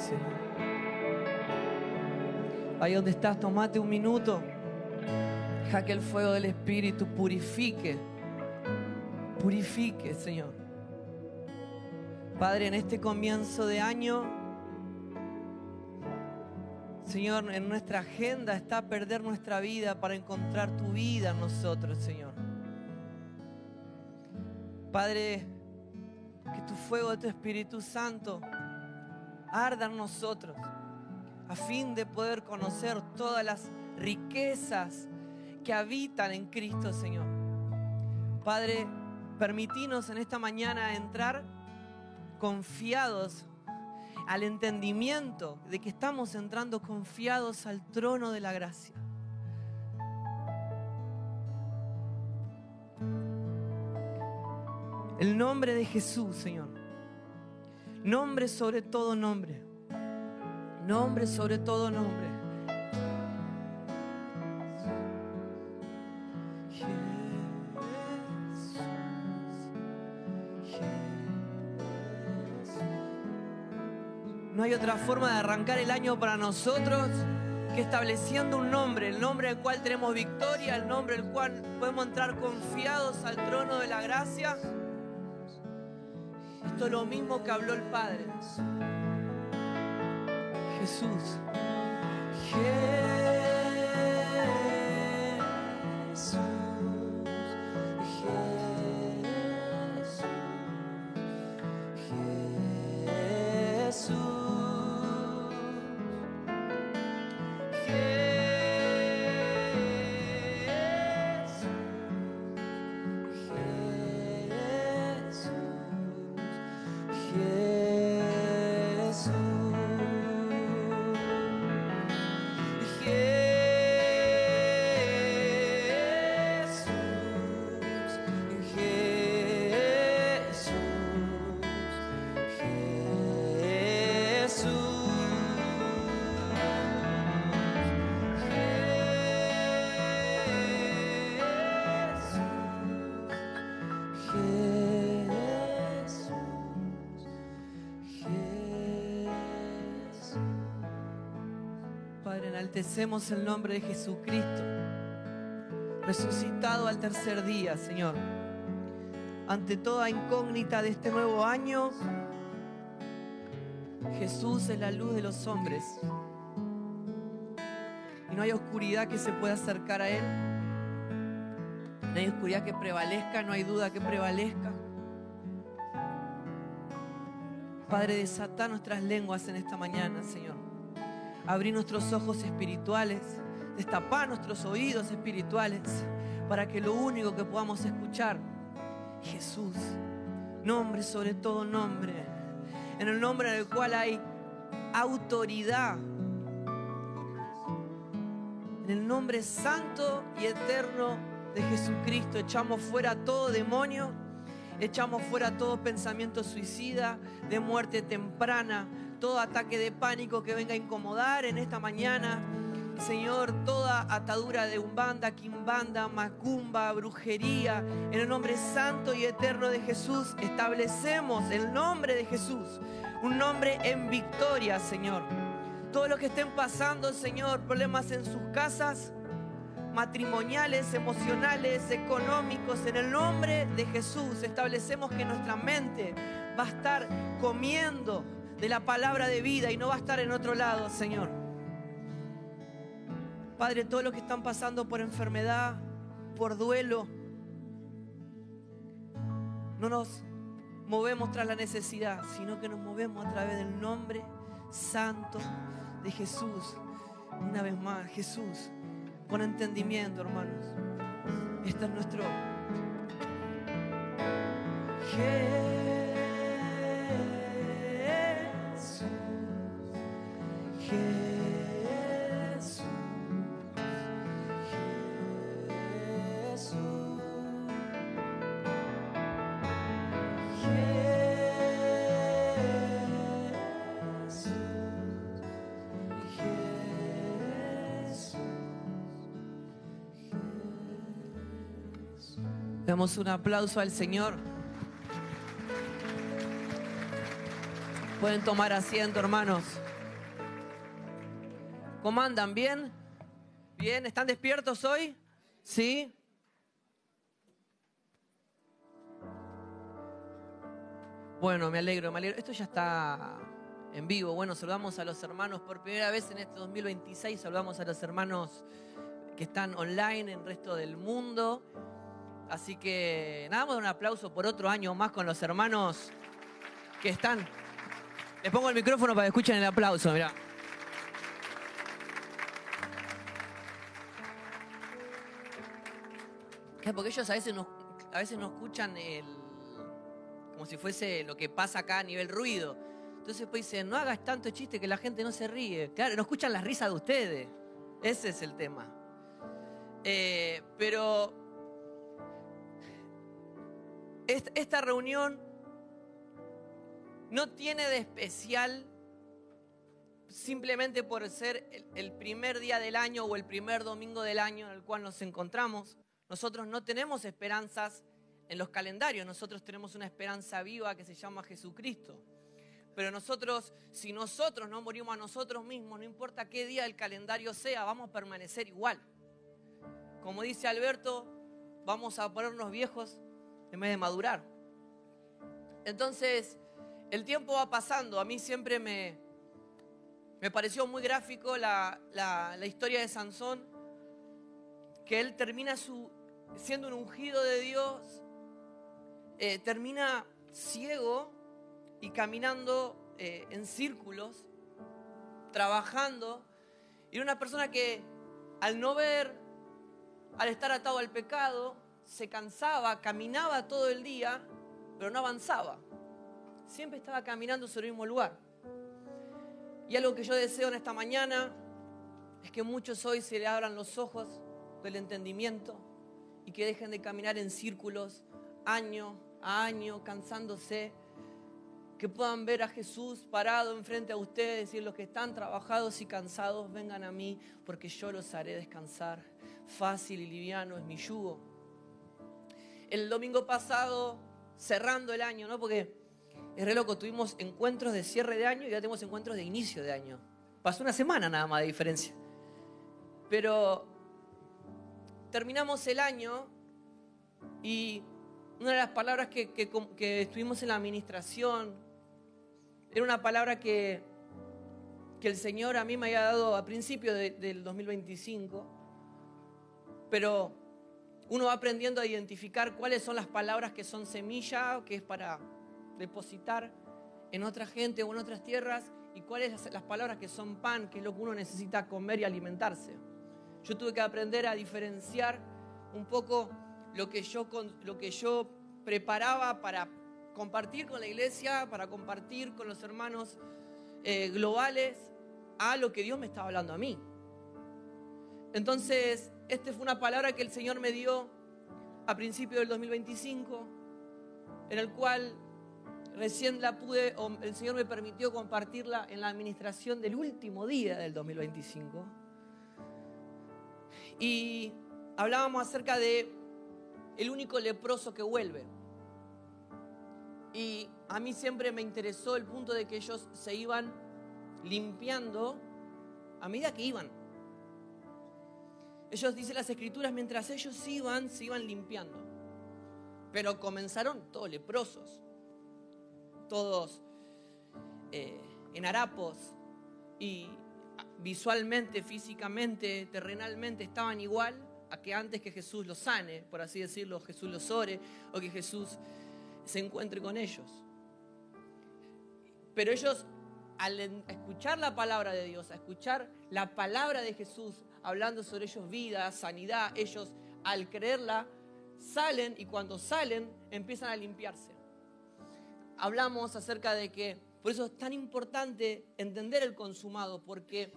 Señor. Ahí donde estás, tomate un minuto. Deja que el fuego del Espíritu purifique. Purifique, Señor. Padre, en este comienzo de año, Señor, en nuestra agenda está perder nuestra vida para encontrar tu vida en nosotros, Señor. Padre, que tu fuego de tu Espíritu Santo arda en nosotros a fin de poder conocer todas las riquezas que habitan en Cristo, Señor. Padre, permítinos en esta mañana entrar confiados al entendimiento de que estamos entrando confiados al trono de la gracia. El nombre de Jesús, Señor. Nombre sobre todo nombre. Nombre sobre todo nombre. No hay otra forma de arrancar el año para nosotros que estableciendo un nombre, el nombre del cual tenemos victoria, el nombre del cual podemos entrar confiados al trono de la gracia. Esto es lo mismo que habló el Padre. Jesús. Padre, enaltecemos el nombre de Jesucristo, resucitado al tercer día, Señor. Ante toda incógnita de este nuevo año, Jesús es la luz de los hombres. Y no hay oscuridad que se pueda acercar a Él. No hay oscuridad que prevalezca, no hay duda que prevalezca. Padre, desata nuestras lenguas en esta mañana, Señor. Abrí nuestros ojos espirituales, destapá nuestros oídos espirituales para que lo único que podamos escuchar, Jesús, nombre sobre todo nombre, en el nombre en el cual hay autoridad, en el nombre santo y eterno de Jesucristo. Echamos fuera todo demonio, echamos fuera todo pensamiento suicida, de muerte temprana, todo ataque de pánico que venga a incomodar en esta mañana. Señor, toda atadura de umbanda, quimbanda, macumba, brujería, en el nombre santo y eterno de Jesús, establecemos el nombre de Jesús, un nombre en victoria, Señor. Todos los que estén pasando, Señor, problemas en sus casas, matrimoniales, emocionales, económicos, en el nombre de Jesús, establecemos que nuestra mente va a estar comiendo de la palabra de vida y no va a estar en otro lado, Señor. Padre, todos los que están pasando por enfermedad, por duelo, no nos movemos tras la necesidad, sino que nos movemos a través del nombre santo de Jesús. Una vez más, Jesús, con entendimiento, hermanos. Este es nuestro Jesús. Damos un aplauso al Señor. Pueden tomar asiento, hermanos. ¿Cómo andan? ¿Bien? ¿Bien? ¿Están despiertos hoy? ¿Sí? Bueno, me alegro, me alegro. Esto ya está en vivo. Bueno, saludamos a los hermanos por primera vez en este 2026. Saludamos a los hermanos que están online en el resto del mundo. Así que nada, vamos a dar un aplauso por otro año más con los hermanos que están. Les pongo el micrófono para que escuchen el aplauso, mirá. Porque ellos a veces no escuchan como si fuese lo que pasa acá a nivel ruido. Entonces pues dicen, no hagas tanto chiste que la gente no se ríe. Claro, no escuchan las risas de ustedes. Ese es el tema. Pero esta reunión no tiene de especial simplemente por ser el primer día del año o el primer domingo del año en el cual nos encontramos. Nosotros no tenemos esperanzas en los calendarios, nosotros tenemos una esperanza viva que se llama Jesucristo. Pero si nosotros no morimos a nosotros mismos, no importa qué día del calendario sea, vamos a permanecer igual. Como dice Alberto, vamos a ponernos viejos en vez de madurar. Entonces, el tiempo va pasando. A mí siempre me pareció muy gráfico la historia de Sansón, que él termina siendo un ungido de Dios, termina ciego y caminando en círculos, trabajando. Y era una persona que al no ver, al estar atado al pecado, se cansaba, caminaba todo el día, pero no avanzaba. Siempre estaba caminando sobre el mismo lugar. Y algo que yo deseo en esta mañana es que muchos hoy se le abran los ojos del entendimiento y que dejen de caminar en círculos año a año, cansándose, que puedan ver a Jesús parado enfrente a ustedes y decir, los que están trabajados y cansados, vengan a mí, porque yo los haré descansar. Fácil y liviano es mi yugo. El domingo pasado, cerrando el año, ¿no? Porque es re loco, tuvimos encuentros de cierre de año y ya tenemos encuentros de inicio de año. Pasó una semana nada más de diferencia. Pero terminamos el año y una de las palabras que estuvimos en la administración era una palabra que el Señor a mí me había dado a principio del 2025, pero uno va aprendiendo a identificar cuáles son las palabras que son semilla, que es para depositar en otra gente o en otras tierras, y cuáles las palabras que son pan, que es lo que uno necesita comer y alimentarse. Yo tuve que aprender a diferenciar un poco lo que yo preparaba para compartir con la iglesia, para compartir con los hermanos globales, a lo que Dios me estaba hablando a mí. Entonces, esta fue una palabra que el Señor me dio a principio del 2025, en el cual recién el Señor me permitió compartirla en la administración del último día del 2025. Y hablábamos acerca de el único leproso que vuelve. Y a mí siempre me interesó el punto de que ellos se iban limpiando a medida que iban. Ellos, dicen las Escrituras, mientras ellos se iban limpiando. Pero comenzaron todos leprosos, todos en harapos, y visualmente, físicamente, terrenalmente estaban igual a que antes que Jesús los sane, por así decirlo, Jesús los ore o que Jesús se encuentre con ellos. Pero ellos, al escuchar la palabra de Dios, a escuchar la palabra de Jesús hablando sobre ellos vida, sanidad, ellos al creerla salen, y cuando salen empiezan a limpiarse. Hablamos acerca de que por eso es tan importante entender el consumado, porque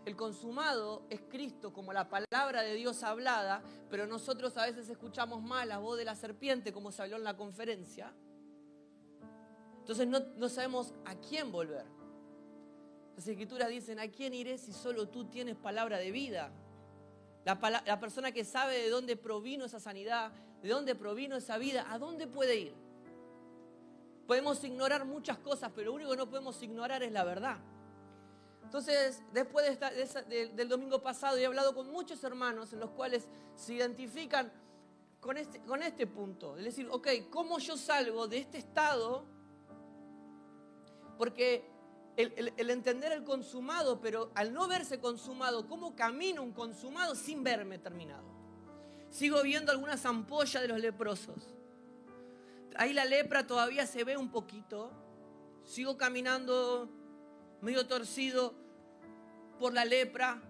el consumado es Cristo como la palabra de Dios hablada, pero nosotros a veces escuchamos mal la voz de la serpiente, como se habló en la conferencia. Entonces no sabemos a quién volver. Las Escrituras dicen, ¿a quién iré si solo tú tienes palabra de vida? La persona que sabe de dónde provino esa sanidad, de dónde provino esa vida, ¿a dónde puede ir? Podemos ignorar muchas cosas, pero lo único que no podemos ignorar es la verdad. Entonces, después del domingo pasado, he hablado con muchos hermanos en los cuales se identifican con este punto. Es decir, ok, ¿cómo yo salgo de este estado? Porque el entender el consumado, pero al no verse consumado, ¿cómo camino un consumado sin verme terminado? Sigo viendo algunas ampollas de los leprosos. Ahí la lepra todavía se ve un poquito. Sigo caminando medio torcido por la lepra,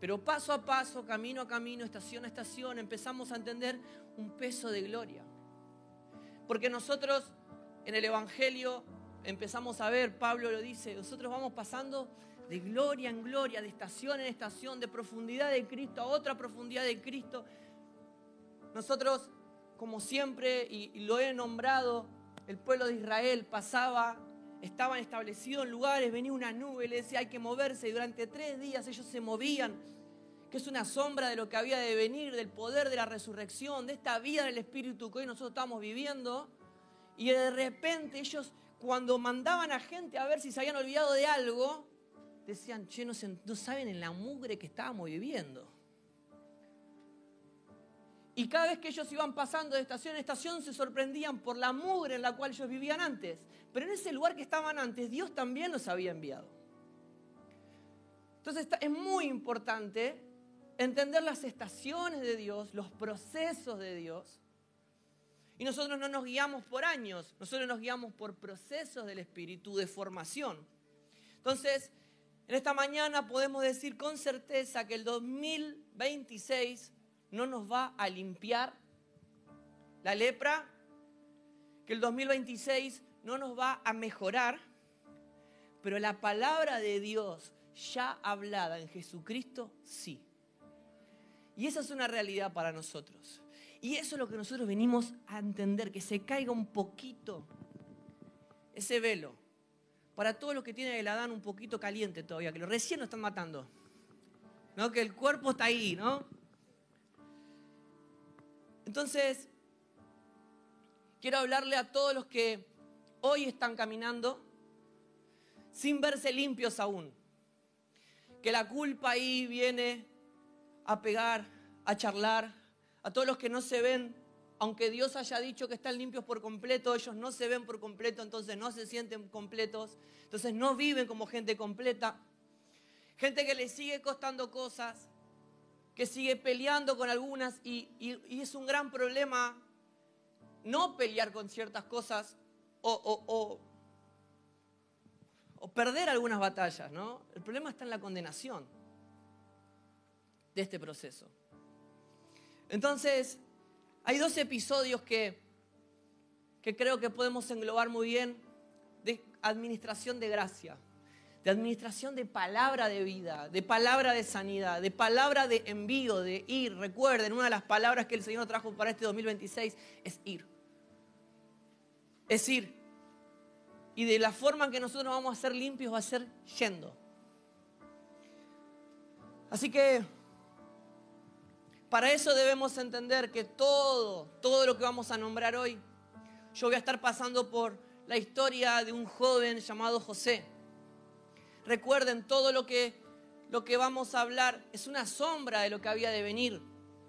pero paso a paso, camino a camino, estación a estación, empezamos a entender un peso de gloria. Porque nosotros en el Evangelio empezamos a ver, Pablo lo dice, nosotros vamos pasando de gloria en gloria, de estación en estación, de profundidad de Cristo a otra profundidad de Cristo. Nosotros, como siempre, y lo he nombrado, el pueblo de Israel estaban establecidos en lugares, venía una nube, le decía hay que moverse, y durante 3 días ellos se movían, que es una sombra de lo que había de venir, del poder de la resurrección, de esta vida del Espíritu que hoy nosotros estamos viviendo. Y de repente ellos, cuando mandaban a gente a ver si se habían olvidado de algo, decían, che, no saben en la mugre que estábamos viviendo. Y cada vez que ellos iban pasando de estación en estación se sorprendían por la mugre en la cual ellos vivían antes. Pero en ese lugar que estaban antes, Dios también los había enviado. Entonces es muy importante entender las estaciones de Dios, los procesos de Dios. Y nosotros no nos guiamos por años, nosotros nos guiamos por procesos del Espíritu de formación. Entonces, en esta mañana podemos decir con certeza que el 2026 no nos va a limpiar la lepra, que el 2026 no nos va a mejorar, pero la palabra de Dios ya hablada en Jesucristo, sí. Y esa es una realidad para nosotros. Y eso es lo que nosotros venimos a entender, que se caiga un poquito ese velo. Para todos los que tienen el Adán un poquito caliente todavía, que recién lo están matando, ¿no? Que el cuerpo está ahí, ¿no? Entonces, quiero hablarle a todos los que hoy están caminando sin verse limpios aún. Que la culpa ahí viene a pegar, a charlar. A todos los que no se ven, aunque Dios haya dicho que están limpios por completo, ellos no se ven por completo, entonces no se sienten completos, entonces no viven como gente completa. Gente que le sigue costando cosas, que sigue peleando con algunas y es un gran problema no pelear con ciertas cosas o perder algunas batallas, ¿no? El problema está en la condenación de este proceso. Entonces, hay 2 episodios que creo que podemos englobar muy bien de administración de gracia, de administración de palabra de vida, de palabra de sanidad, de palabra de envío, de ir. Recuerden, una de las palabras que el Señor trajo para este 2026 es ir. Es ir. Y de la forma en que nosotros vamos a ser limpios va a ser yendo. Así que para eso debemos entender que todo lo que vamos a nombrar hoy, yo voy a estar pasando por la historia de un joven llamado José. Recuerden, todo lo que vamos a hablar es una sombra de lo que había de venir.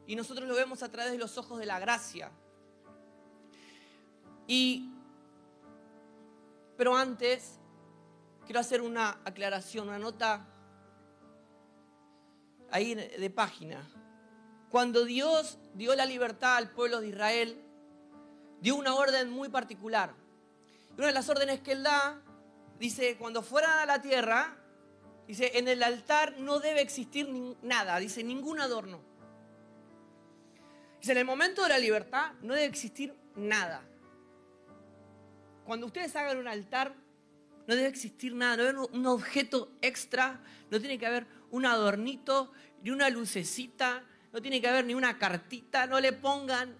Y nosotros lo vemos a través de los ojos de la gracia. Pero antes, quiero hacer una aclaración, una nota ahí de página. Cuando Dios dio la libertad al pueblo de Israel, dio una orden muy particular. Y una de las órdenes que Él da, dice, cuando fueran a la tierra, dice, en el altar no debe existir nada, dice, ningún adorno. Dice, en el momento de la libertad no debe existir nada. Cuando ustedes hagan un altar, no debe existir nada, no debe haber un objeto extra, no tiene que haber un adornito, ni una lucecita, no tiene que haber ni una cartita, no le pongan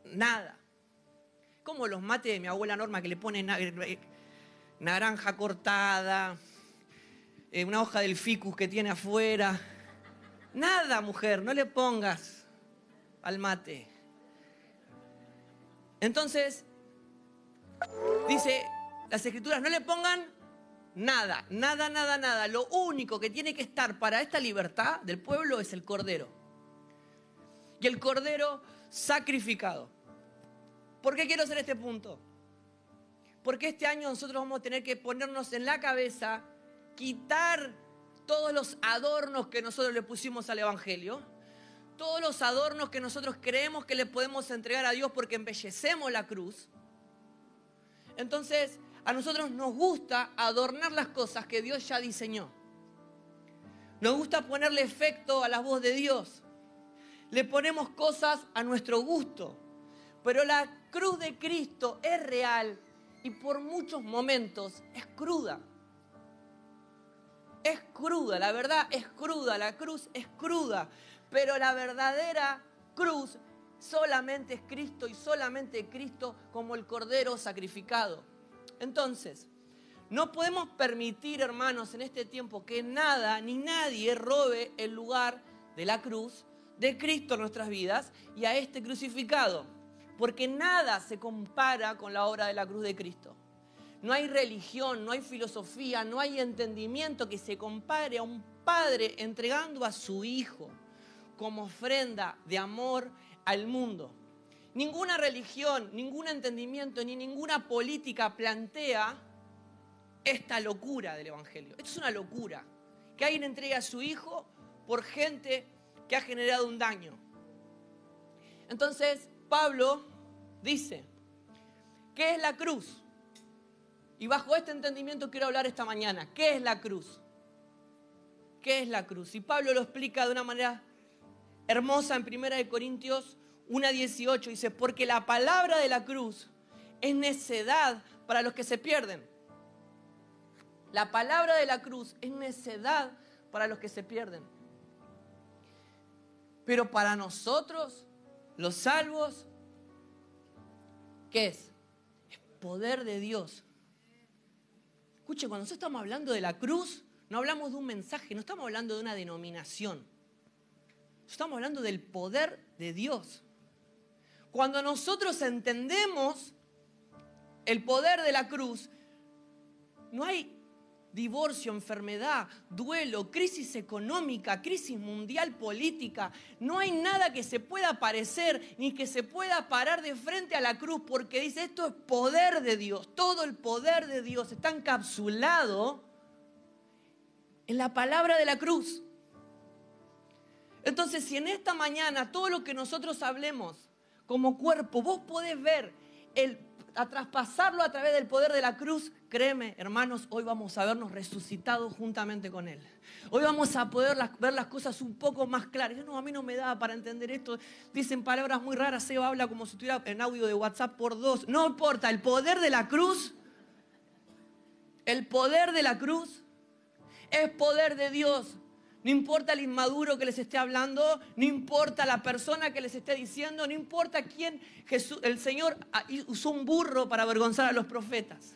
nada. Como los mates de mi abuela Norma que le ponen naranja cortada, una hoja del ficus que tiene afuera. Nada, mujer, no le pongas al mate. Entonces, dice las Escrituras, no le pongan Nada, nada, nada, nada. Lo único que tiene que estar para esta libertad del pueblo es el Cordero. Y el Cordero sacrificado. ¿Por qué quiero hacer este punto? Porque este año nosotros vamos a tener que ponernos en la cabeza, quitar todos los adornos que nosotros le pusimos al Evangelio, todos los adornos que nosotros creemos que le podemos entregar a Dios porque embellecemos la cruz. Entonces, a nosotros nos gusta adornar las cosas que Dios ya diseñó. Nos gusta ponerle efecto a la voz de Dios. Le ponemos cosas a nuestro gusto. Pero la cruz de Cristo es real y por muchos momentos es cruda. Es cruda, la verdad es cruda, la cruz es cruda. Pero la verdadera cruz solamente es Cristo y solamente Cristo como el Cordero sacrificado. Entonces, no podemos permitir, hermanos, en este tiempo que nada ni nadie robe el lugar de la cruz de Cristo en nuestras vidas y a este crucificado. Porque nada se compara con la obra de la cruz de Cristo. No hay religión, no hay filosofía, no hay entendimiento que se compare a un padre entregando a su hijo como ofrenda de amor al mundo. Ninguna religión, ningún entendimiento, ni ninguna política plantea esta locura del Evangelio. Esto es una locura. Que alguien entregue a su hijo por gente que ha generado un daño. Entonces, Pablo dice, ¿qué es la cruz? Y bajo este entendimiento quiero hablar esta mañana. ¿Qué es la cruz? ¿Qué es la cruz? Y Pablo lo explica de una manera hermosa en 1 Corintios 1:18. Dice, porque la palabra de la cruz es necedad para los que se pierden. La palabra de la cruz es necedad para los que se pierden. Pero para nosotros, los salvos, ¿qué es? Es poder de Dios. Escuche, cuando nosotros estamos hablando de la cruz, no hablamos de un mensaje, no estamos hablando de una denominación. Estamos hablando del poder de Dios. Cuando nosotros entendemos el poder de la cruz, no hay divorcio, enfermedad, duelo, crisis económica, crisis mundial política. No hay nada que se pueda parecer ni que se pueda parar de frente a la cruz, porque dice, esto es poder de Dios. Todo el poder de Dios está encapsulado en la palabra de la cruz. Entonces, si en esta mañana todo lo que nosotros hablemos como cuerpo, vos podés ver a traspasarlo a través del poder de la cruz, créeme, hermanos, hoy vamos a vernos resucitados juntamente con Él. Hoy vamos a poder ver las cosas un poco más claras. No, a mí no me da para entender esto. Dicen palabras muy raras. Seba habla como si estuviera en audio de WhatsApp por 2. No importa, el poder de la cruz, el poder de la cruz es poder de Dios. No importa el inmaduro que les esté hablando, no importa la persona que les esté diciendo, no importa quién. El Señor usó un burro para avergonzar a los profetas.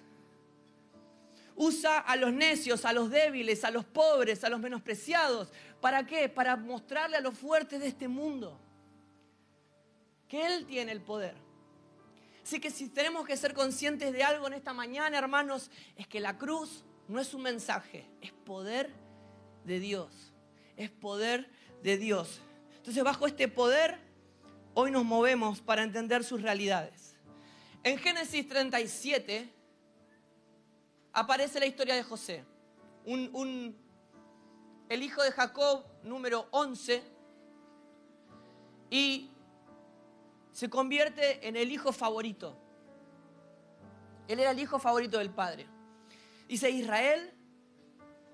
Usa a los necios, a los débiles, a los pobres, a los menospreciados. ¿Para qué? Para mostrarle a los fuertes de este mundo que Él tiene el poder. Así que si tenemos que ser conscientes de algo en esta mañana, hermanos, es que la cruz no es un mensaje, es poder de Dios. Es poder de Dios. Entonces, bajo este poder, hoy nos movemos para entender sus realidades. En Génesis 37 aparece la historia de José, el hijo de Jacob, número 11, y se convierte en el hijo favorito. Él era el hijo favorito del padre. Dice Israel,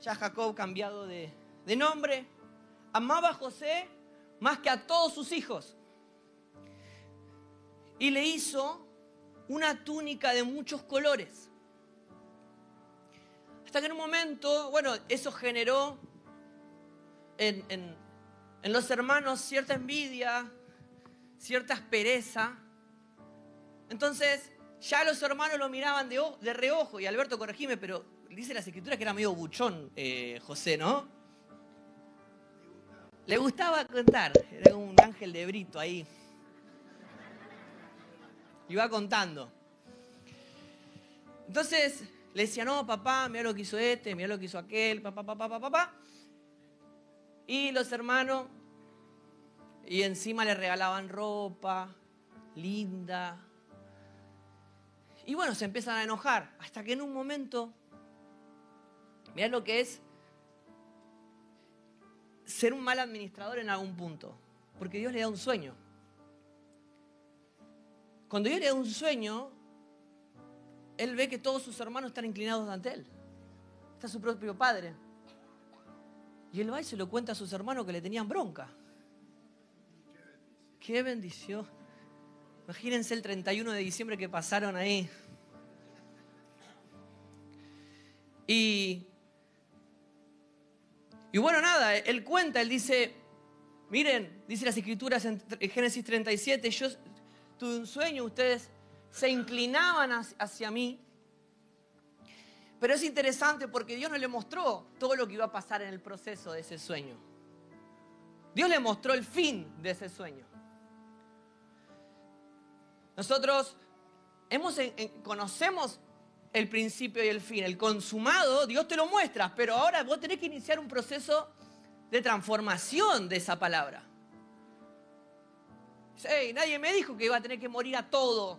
ya Jacob cambiado de nombre, amaba a José más que a todos sus hijos. Y le hizo una túnica de muchos colores. Hasta que en un momento, bueno, eso generó en los hermanos cierta envidia, cierta aspereza. Entonces, ya los hermanos lo miraban de reojo. Y Alberto, corregime, pero dice las escrituras que era medio buchón José, ¿no? Le gustaba contar, era como un ángel de Brito ahí. Iba contando. Entonces, Le decía, no, papá, mira lo que hizo este, mira lo que hizo aquel, papá. Y los hermanos, y encima le regalaban ropa linda. Y bueno, se empiezan a enojar. Hasta que en un momento, mirá lo que es ser un mal administrador en algún punto. Porque Dios le da un sueño. Cuando Dios le da un sueño, Él ve que todos sus hermanos están inclinados ante Él. Está su propio padre. Y Él va y se lo cuenta a sus hermanos que le tenían bronca. ¡Qué bendición! Imagínense el 31 de diciembre que pasaron ahí. Y bueno, nada, Él cuenta, Él dice, miren, dice las Escrituras en Génesis 37, yo tuve un sueño, ustedes se inclinaban hacia mí. Pero es interesante porque Dios no le mostró todo lo que iba a pasar en el proceso de ese sueño. Dios le mostró el fin de ese sueño. Nosotros conocemos el principio y el fin. El consumado, Dios te lo muestra, pero ahora vos tenés que iniciar un proceso de transformación de esa palabra. Hey, nadie me dijo que iba a tener que morir a todo.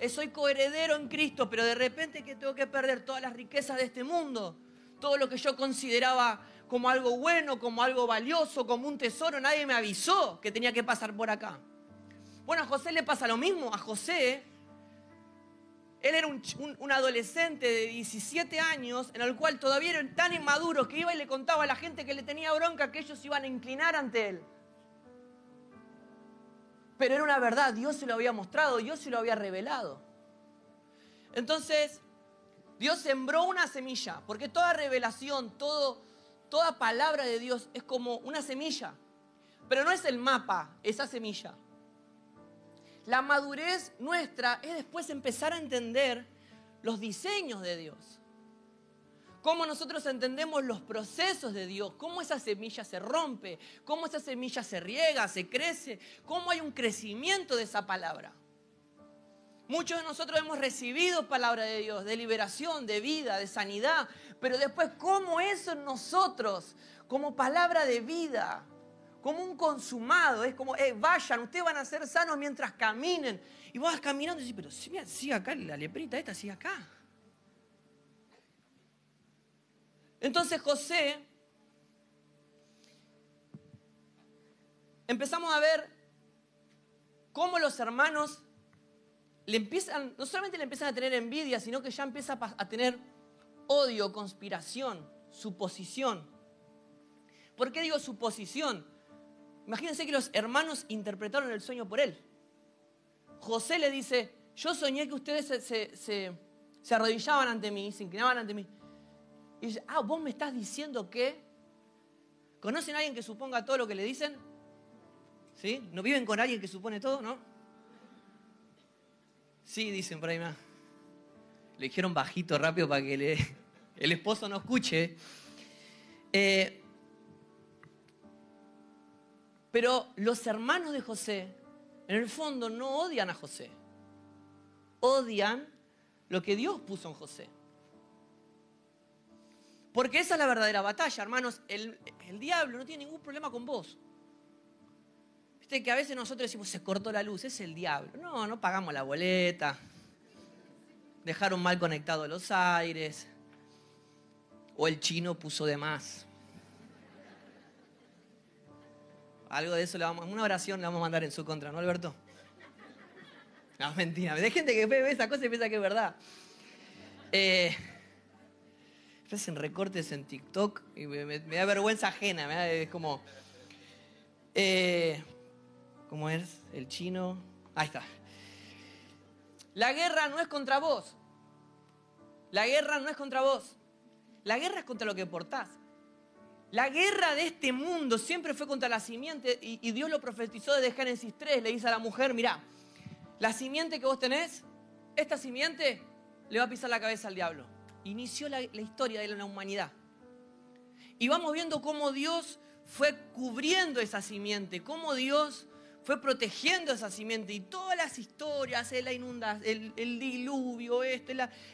Soy coheredero en Cristo, pero de repente que tengo que perder todas las riquezas de este mundo. Todo lo que yo consideraba como algo bueno, como algo valioso, como un tesoro. Nadie me avisó que tenía que pasar por acá. Bueno, a José le pasa lo mismo. A José, él era un adolescente de 17 años, en el cual todavía eran tan inmaduros que iba y le contaba a la gente que le tenía bronca que ellos iban a inclinar ante él. Pero era una verdad, Dios se lo había mostrado, Dios se lo había revelado. Entonces, Dios sembró una semilla, porque toda revelación, toda palabra de Dios es como una semilla. Pero no es el mapa, esa semilla. La madurez nuestra es después empezar a entender los diseños de Dios. Cómo nosotros entendemos los procesos de Dios, cómo esa semilla se rompe, cómo esa semilla se riega, se crece, cómo hay un crecimiento de esa palabra. Muchos de nosotros hemos recibido palabra de Dios, de liberación, de vida, de sanidad, pero después cómo eso en nosotros, como palabra de vida, como un consumado, es como, vayan, ustedes van a ser sanos mientras caminen. Y vos vas caminando y dices, pero sigue acá, la leprita esta sigue acá. Entonces José, empezamos a ver cómo los hermanos no solamente le empiezan a tener envidia, sino que ya empieza a tener odio, conspiración, suposición. ¿Por qué digo suposición? Imagínense que los hermanos interpretaron el sueño por él. José le dice, yo soñé que ustedes se arrodillaban ante mí, se inclinaban ante mí. Y dice, vos me estás diciendo que... ¿Conocen a alguien que suponga todo lo que le dicen? ¿Sí? ¿No viven con alguien que supone todo, no? Sí, dicen por ahí más. Le dijeron bajito, rápido, para que el esposo no escuche. Pero los hermanos de José, en el fondo, no odian a José. Odian lo que Dios puso en José. Porque esa es la verdadera batalla, hermanos. El diablo no tiene ningún problema con vos. Viste que a veces nosotros decimos, se cortó la luz, es el diablo. No pagamos la boleta. Dejaron mal conectados los aires. O el chino puso de más. Algo de eso una oración le vamos a mandar en su contra, ¿no, Alberto? No, mentira. Hay gente que ve esa cosa y piensa que es verdad. Hacen recortes en TikTok y me da vergüenza ajena. Es como... ¿cómo es? El chino... Ahí está. La guerra no es contra vos. La guerra no es contra vos. La guerra es contra lo que portás. La guerra de este mundo siempre fue contra la simiente y Dios lo profetizó desde Génesis 3. Le dice a la mujer, mirá, la simiente que vos tenés, esta simiente le va a pisar la cabeza al diablo. Inició la historia de la humanidad. Y vamos viendo cómo Dios fue cubriendo esa simiente, cómo Dios fue protegiendo esa simiente. Y todas las historias, la inundación, el diluvio,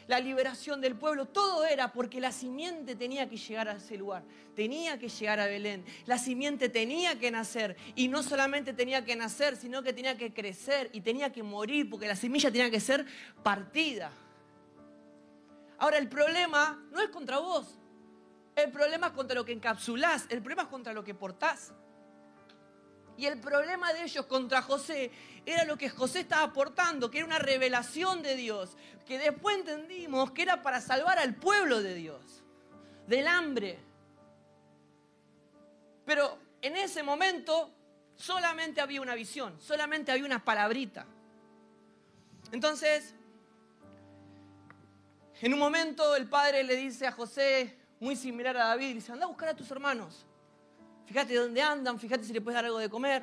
la liberación del pueblo, todo era porque la simiente tenía que llegar a ese lugar, tenía que llegar a Belén. La simiente tenía que nacer, y no solamente tenía que nacer, sino que tenía que crecer y tenía que morir, porque la semilla tenía que ser partida. Ahora, el problema no es contra vos, el problema es contra lo que encapsulás, el problema es contra lo que portás. Y el problema de ellos contra José era lo que José estaba aportando, que era una revelación de Dios, que después entendimos que era para salvar al pueblo de Dios, del hambre. Pero en ese momento solamente había una visión, solamente había una palabrita. Entonces, en un momento el padre le dice a José, muy similar a David, le dice, anda a buscar a tus hermanos. Fíjate dónde andan, fíjate si le puedes dar algo de comer.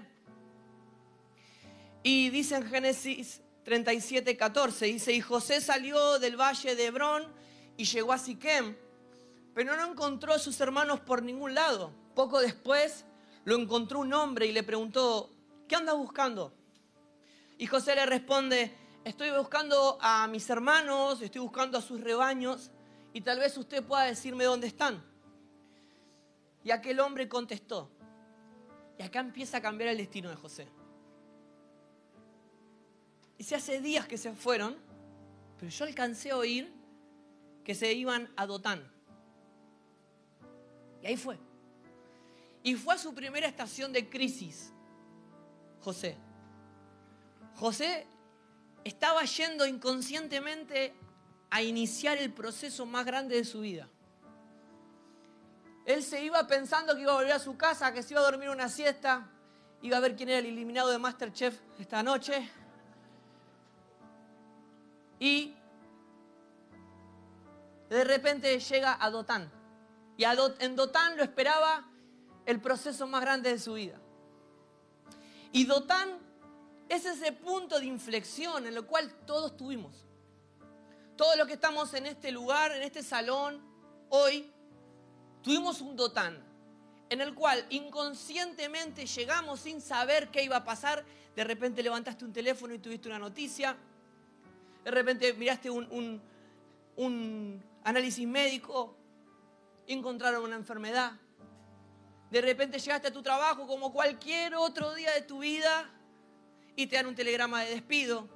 Y dice en Génesis 37:14, dice, y José salió del valle de Hebrón y llegó a Siquem, pero no encontró a sus hermanos por ningún lado. Poco después lo encontró un hombre y le preguntó, ¿qué andas buscando? Y José le responde, estoy buscando a mis hermanos, estoy buscando a sus rebaños, y tal vez usted pueda decirme dónde están. Y aquel hombre contestó. Y acá empieza a cambiar el destino de José. Dice, hace días que se fueron, pero yo alcancé a oír que se iban a Dotán. Y ahí fue. Y fue a su primera estación de crisis, José. José estaba yendo inconscientemente a iniciar el proceso más grande de su vida. Él se iba pensando que iba a volver a su casa, que se iba a dormir una siesta, iba a ver quién era el eliminado de MasterChef esta noche. Y de repente llega a Dotán. Y en Dotán lo esperaba el proceso más grande de su vida. Y Dotán es ese punto de inflexión en el cual todos tuvimos. Todos los que estamos en este lugar, en este salón, hoy, tuvimos un Dotán, en el cual inconscientemente llegamos sin saber qué iba a pasar. De repente levantaste un teléfono y tuviste una noticia. De repente miraste un análisis médico y encontraron una enfermedad. De repente llegaste a tu trabajo como cualquier otro día de tu vida y te dan un telegrama de despido.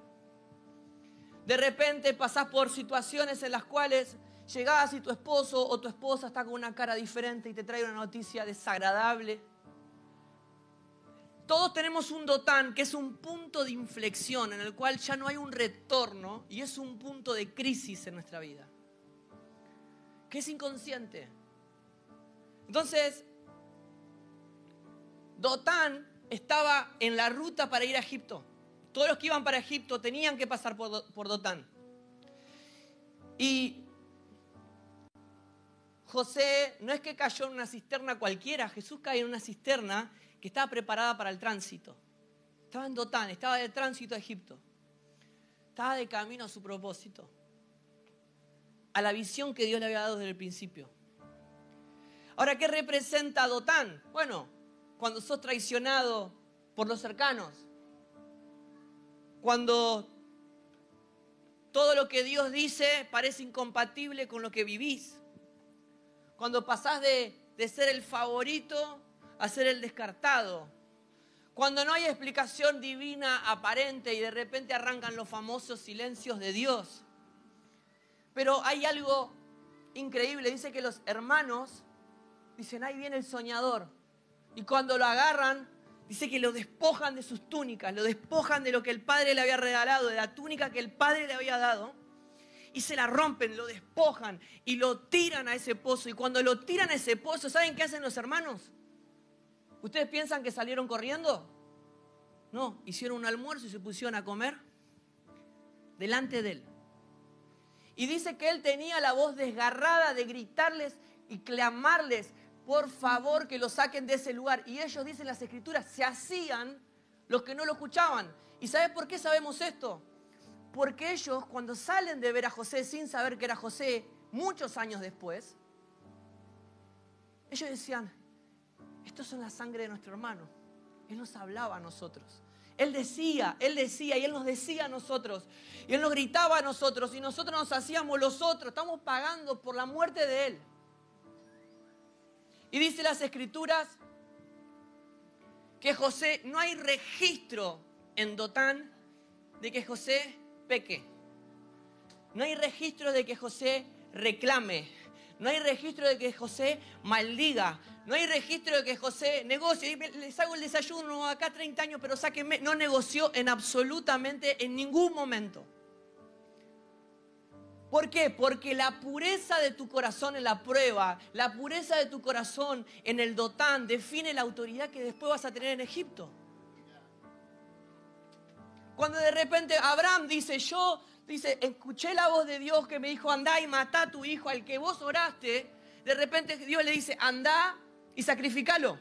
De repente pasás por situaciones en las cuales llegás y tu esposo o tu esposa está con una cara diferente y te trae una noticia desagradable. Todos tenemos un Dotán, que es un punto de inflexión en el cual ya no hay un retorno y es un punto de crisis en nuestra vida, que es inconsciente. Entonces, Dotán estaba en la ruta para ir a Egipto. Todos los que iban para Egipto tenían que pasar por Dotán. Y José no es que cayó en una cisterna cualquiera, Jesús cae en una cisterna que estaba preparada para el tránsito. Estaba en Dotán, estaba de tránsito a Egipto. Estaba de camino a su propósito, a la visión que Dios le había dado desde el principio. Ahora, ¿qué representa Dotán? Bueno, cuando sos traicionado por los cercanos, cuando todo lo que Dios dice parece incompatible con lo que vivís, cuando pasás de ser el favorito a ser el descartado, cuando no hay explicación divina aparente y de repente arrancan los famosos silencios de Dios. Pero hay algo increíble, dice que los hermanos dicen, ahí viene el soñador, y cuando lo agarran, dice que lo despojan de sus túnicas, lo despojan de lo que el padre le había regalado, de la túnica que el padre le había dado, y se la rompen, lo despojan y lo tiran a ese pozo. Y cuando lo tiran a ese pozo, ¿saben qué hacen los hermanos? ¿Ustedes piensan que salieron corriendo? No, hicieron un almuerzo y se pusieron a comer delante de él. Y dice que él tenía la voz desgarrada de gritarles y clamarles, por favor, que lo saquen de ese lugar. Y ellos, dicen las Escrituras, se hacían los que no lo escuchaban. ¿Y sabe por qué sabemos esto? Porque ellos, cuando salen de ver a José sin saber que era José, muchos años después, ellos decían, estos son la sangre de nuestro hermano. Él nos hablaba a nosotros. Él decía, y Él nos decía a nosotros. Y Él nos gritaba a nosotros, y nosotros nos hacíamos los otros. Estamos pagando por la muerte de Él. Y dice las Escrituras que José, no hay registro en Dotán de que José peque. No hay registro de que José reclame. No hay registro de que José maldiga. No hay registro de que José negocie. Les hago el desayuno acá 30 años, pero sáquenme. No negoció absolutamente en ningún momento. ¿Por qué? Porque la pureza de tu corazón en la prueba, la pureza de tu corazón en el Dotán, define la autoridad que después vas a tener en Egipto. Cuando de repente Abraham dice, escuché la voz de Dios que me dijo, andá y matá a tu hijo al que vos oraste. De repente Dios le dice, andá y sacrificalo.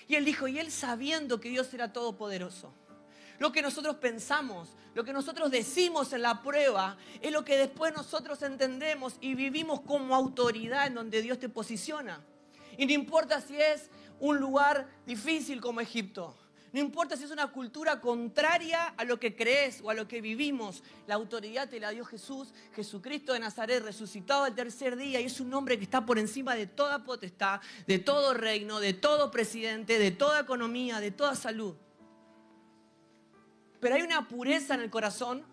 Y él dijo, y él sabiendo que Dios era todopoderoso. Lo que nosotros pensamos, lo que nosotros decimos en la prueba, es lo que después nosotros entendemos y vivimos como autoridad en donde Dios te posiciona. Y no importa si es un lugar difícil como Egipto. No importa si es una cultura contraria a lo que crees o a lo que vivimos. La autoridad te la dio Jesús, Jesucristo de Nazaret, resucitado al tercer día. Y es un nombre que está por encima de toda potestad, de todo reino, de todo presidente, de toda economía, de toda salud. Pero hay una pureza en el corazón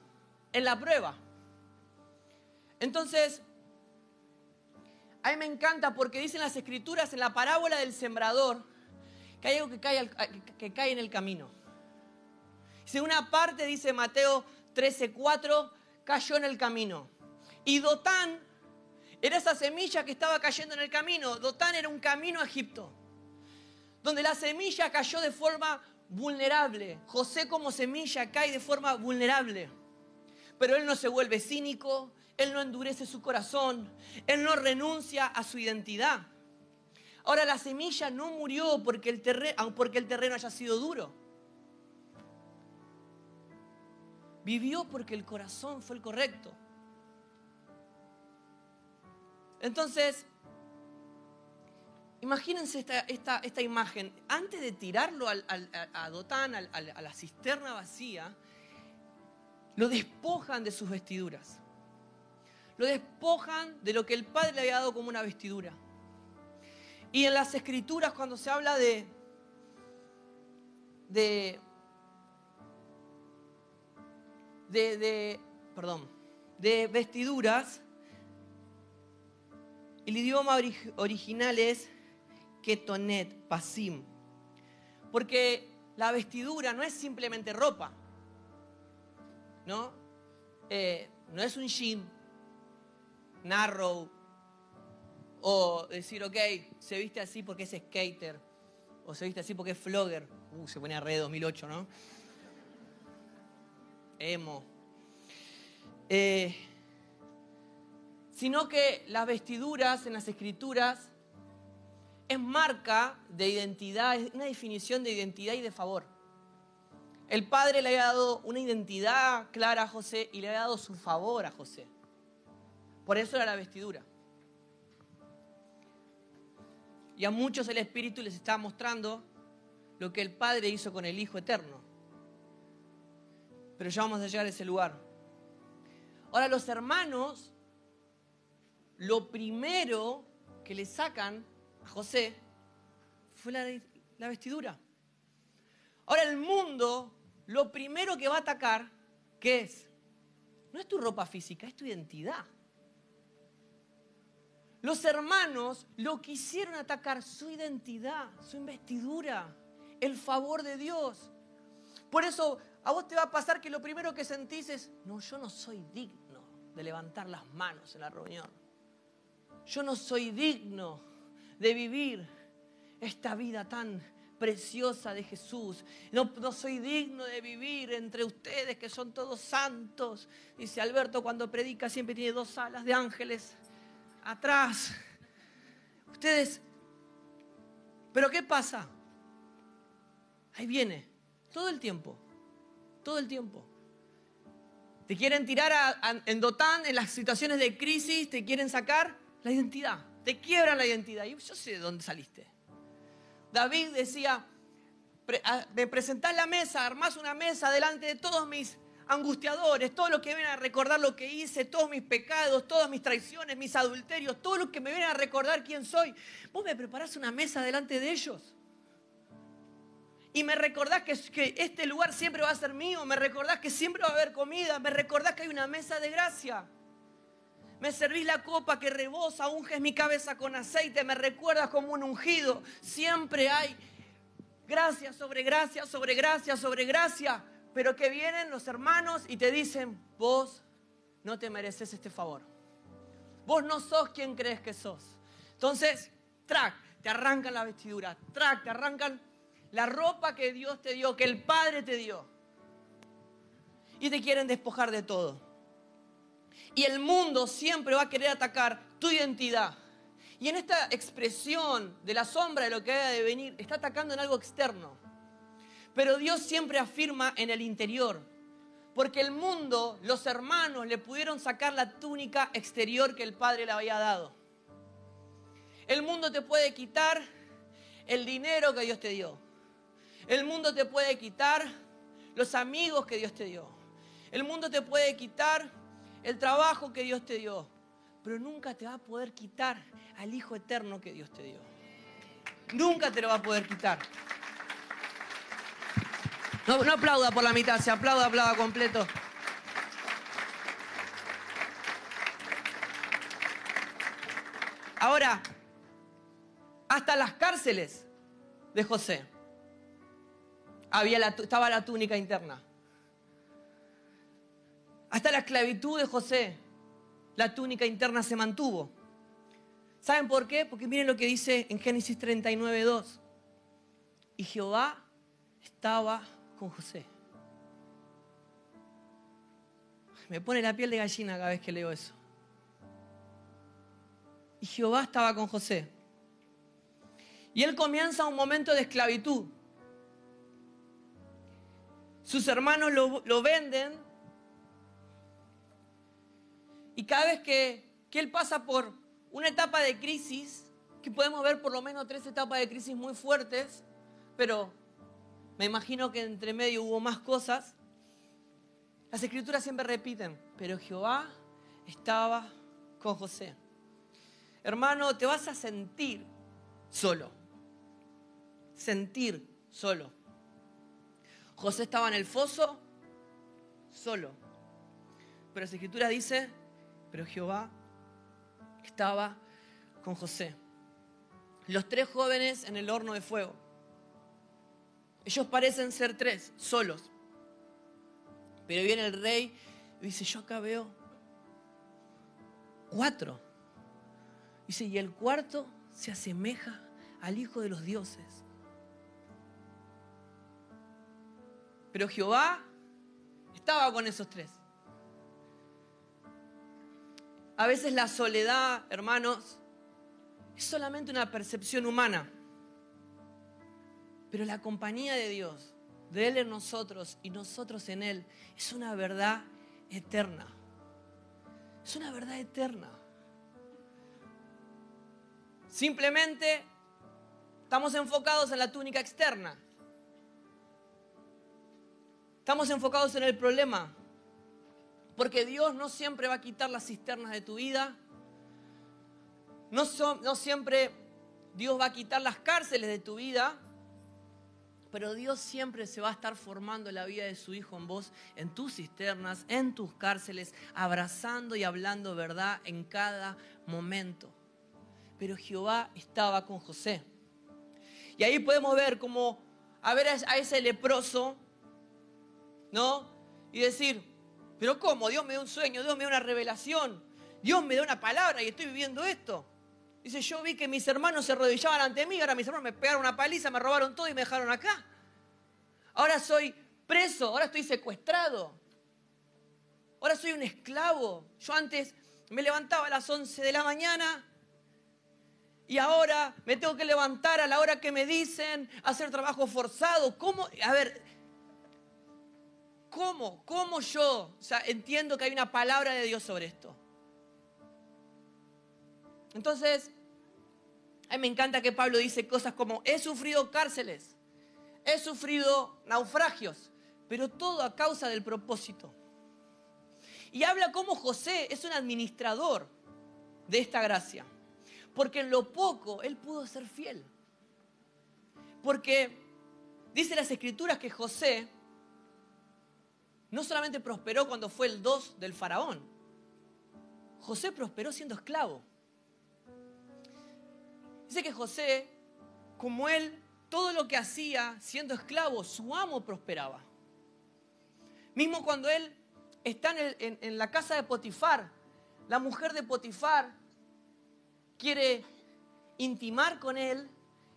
en la prueba. Entonces, a mí me encanta porque dicen las Escrituras en la parábola del sembrador que hay algo que cae en el camino. Si una parte, dice Mateo 13:4, cayó en el camino. Y Dotán era esa semilla que estaba cayendo en el camino. Dotán era un camino a Egipto, donde la semilla cayó de forma vulnerable. José como semilla cae de forma vulnerable. Pero él no se vuelve cínico, él no endurece su corazón, él no renuncia a su identidad. Ahora la semilla no murió porque el terreno haya sido duro. Vivió porque el corazón fue el correcto. Entonces, imagínense esta imagen. Antes de tirarlo a Dotán, a la cisterna vacía, lo despojan de sus vestiduras. Lo despojan de lo que el Padre le había dado como una vestidura. Y en las Escrituras, cuando se habla de vestiduras, el idioma original es ketonet, pasim. Porque la vestidura no es simplemente ropa, ¿no? No es un jean, narrow, o decir, ok, se viste así porque es skater, o se viste así porque es flogger. Se ponía re 2008, ¿no? Emo. Sino que las vestiduras en las Escrituras es marca de identidad, es una definición de identidad y de favor. El Padre le había dado una identidad clara a José y le había dado su favor a José. Por eso era la vestidura. Y a muchos el Espíritu les está mostrando lo que el Padre hizo con el Hijo eterno. Pero ya vamos a llegar a ese lugar. Ahora los hermanos, lo primero que le sacan a José fue la vestidura. Ahora el mundo, lo primero que va a atacar, ¿qué es? No es tu ropa física, es tu identidad. Los hermanos lo quisieron atacar, su identidad, su investidura, el favor de Dios. Por eso a vos te va a pasar que lo primero que sentís es, no, yo no soy digno de levantar las manos en la reunión. Yo no soy digno de vivir esta vida tan preciosa de Jesús. No soy digno de vivir entre ustedes que son todos santos. Dice Alberto cuando predica siempre tiene 2 alas de ángeles atrás. Ustedes, pero ¿qué pasa? Ahí viene, todo el tiempo. Te quieren tirar en Dotán, en las situaciones de crisis, te quieren sacar la identidad. Te quiebran la identidad. Y yo sé de dónde saliste. David decía, me presentás la mesa, armás una mesa delante de todos mis angustiadores, todos los que vienen a recordar lo que hice, todos mis pecados, todas mis traiciones, mis adulterios, todos los que me vienen a recordar quién soy. Vos me preparás una mesa delante de ellos. Y me recordás que este lugar siempre va a ser mío, me recordás que siempre va a haber comida, me recordás que hay una mesa de gracia. Me servís la copa que rebosa, unges mi cabeza con aceite, me recuerdas como un ungido. Siempre hay gracia sobre gracia, sobre gracia, sobre gracia. Pero que vienen los hermanos y te dicen, vos no te mereces este favor. Vos no sos quien crees que sos. Entonces, te arrancan la vestidura, te arrancan la ropa que Dios te dio, que el Padre te dio. Y te quieren despojar de todo. Y el mundo siempre va a querer atacar tu identidad. Y en esta expresión de la sombra de lo que ha de venir, está atacando en algo externo. Pero Dios siempre afirma en el interior. Porque el mundo, los hermanos, le pudieron sacar la túnica exterior que el Padre le había dado. El mundo te puede quitar el dinero que Dios te dio. El mundo te puede quitar los amigos que Dios te dio. El mundo te puede quitar el trabajo que Dios te dio. Pero nunca te va a poder quitar al Hijo eterno que Dios te dio. Nunca te lo va a poder quitar. No aplauda por la mitad, se aplauda completo. Ahora, hasta las cárceles de José estaba la túnica interna. Hasta la esclavitud de José, la túnica interna se mantuvo. ¿Saben por qué? Porque miren lo que dice en Génesis 39:2. Y Jehová estaba con José. Me pone la piel de gallina cada vez que leo eso. Y Jehová estaba con José. Y él comienza un momento de esclavitud. Sus hermanos lo venden. Y cada vez que él pasa por una etapa de crisis, que podemos ver por lo menos 3 etapas de crisis muy fuertes, pero me imagino que entre medio hubo más cosas. Las escrituras siempre repiten, pero Jehová estaba con José. Hermano, te vas a sentir solo. Sentir solo. José estaba en el foso, solo. Pero las escrituras dice, pero Jehová estaba con José. Los 3 jóvenes en el horno de fuego. Ellos parecen ser 3, solos. Pero viene el rey y dice, yo acá veo 4. Dice, y el 4 se asemeja al Hijo de los dioses. Pero Jehová estaba con esos 3. A veces la soledad, hermanos, es solamente una percepción humana. Pero la compañía de Dios, de Él en nosotros y nosotros en Él, es una verdad eterna. Es una verdad eterna. Simplemente estamos enfocados en la túnica externa. Estamos enfocados en el problema. Porque Dios no siempre va a quitar las cisternas de tu vida. No siempre Dios va a quitar las cárceles de tu vida. Pero Dios siempre se va a estar formando la vida de su Hijo en vos, en tus cisternas, en tus cárceles, abrazando y hablando verdad en cada momento. Pero Jehová estaba con José. Y ahí podemos ver como a ver a ese leproso, ¿no? Y decir, pero ¿cómo? Dios me dio un sueño, Dios me dio una revelación, Dios me dio una palabra y estoy viviendo esto. Dice, yo vi que mis hermanos se arrodillaban ante mí, ahora mis hermanos me pegaron una paliza, me robaron todo y me dejaron acá. Ahora soy preso, ahora estoy secuestrado. Ahora soy un esclavo. Yo antes me levantaba a las 11 de la mañana y ahora me tengo que levantar a la hora que me dicen, hacer trabajo forzado. ¿Cómo? A ver, ¿cómo yo? O sea, entiendo que hay una palabra de Dios sobre esto. Entonces, a mí me encanta que Pablo dice cosas como, he sufrido cárceles, he sufrido naufragios, pero todo a causa del propósito. Y habla cómo José es un administrador de esta gracia, porque en lo poco él pudo ser fiel. Porque dice las Escrituras que José no solamente prosperó cuando fue el 2 del faraón, José prosperó siendo esclavo. Dice que José, como él, todo lo que hacía siendo esclavo, su amo prosperaba. Mismo cuando él está en la casa de Potifar, la mujer de Potifar quiere intimar con él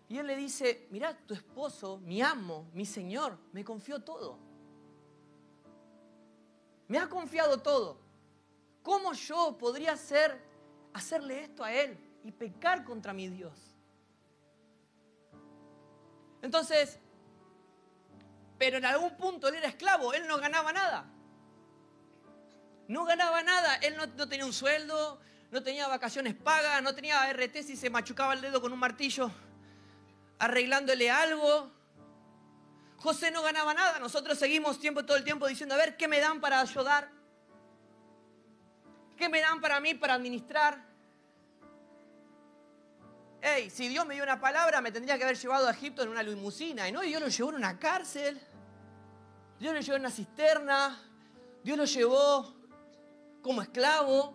y él le dice, mirá, tu esposo, mi amo, mi señor, me confió todo. Me ha confiado todo. ¿Cómo yo podría hacerle esto a él y pecar contra mi Dios? Entonces, pero en algún punto él era esclavo, él no ganaba nada. No ganaba nada, él no tenía un sueldo, no tenía vacaciones pagas, no tenía RT si se machucaba el dedo con un martillo arreglándole algo. José no ganaba nada, nosotros seguimos todo el tiempo diciendo, a ver, ¿qué me dan para ayudar? ¿Qué me dan para mí para administrar? Hey, si Dios me dio una palabra, me tendría que haber llevado a Egipto en una limusina. Y no, Dios lo llevó en una cárcel. Dios lo llevó en una cisterna. Dios lo llevó como esclavo.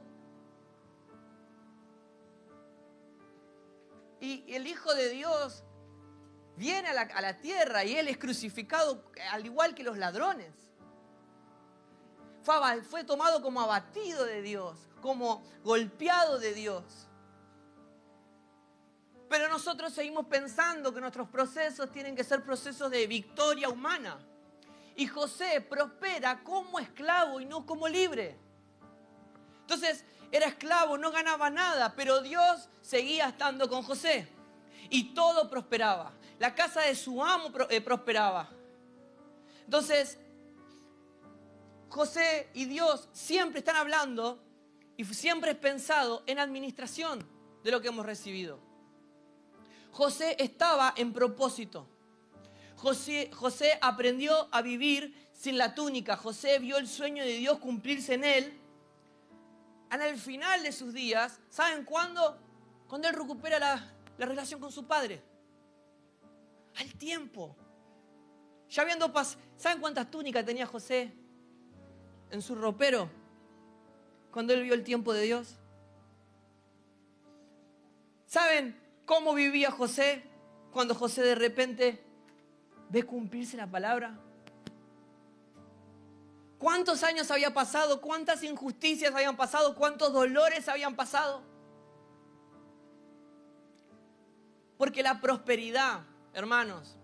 Y el Hijo de Dios viene a la tierra y Él es crucificado al igual que los ladrones. Fue tomado como abatido de Dios, como golpeado de Dios. Pero nosotros seguimos pensando que nuestros procesos tienen que ser procesos de victoria humana. Y José prospera como esclavo y no como libre. Entonces, era esclavo, no ganaba nada, pero Dios seguía estando con José. Y todo prosperaba. La casa de su amo prosperaba. Entonces, José y Dios siempre están hablando y siempre es pensado en administración de lo que hemos recibido. José estaba en propósito. José aprendió a vivir sin la túnica. José vio el sueño de Dios cumplirse en él. En el final de sus días, ¿saben cuándo? Cuando él recupera la relación con su padre. Al tiempo. Ya habiendo pasado. ¿Saben cuántas túnicas tenía José en su ropero cuando él vio el tiempo de Dios? ¿Saben cómo vivía José cuando José de repente ve cumplirse la palabra? ¿Cuántos años había pasado? ¿Cuántas injusticias habían pasado? ¿Cuántos dolores habían pasado? Porque la prosperidad, hermanos,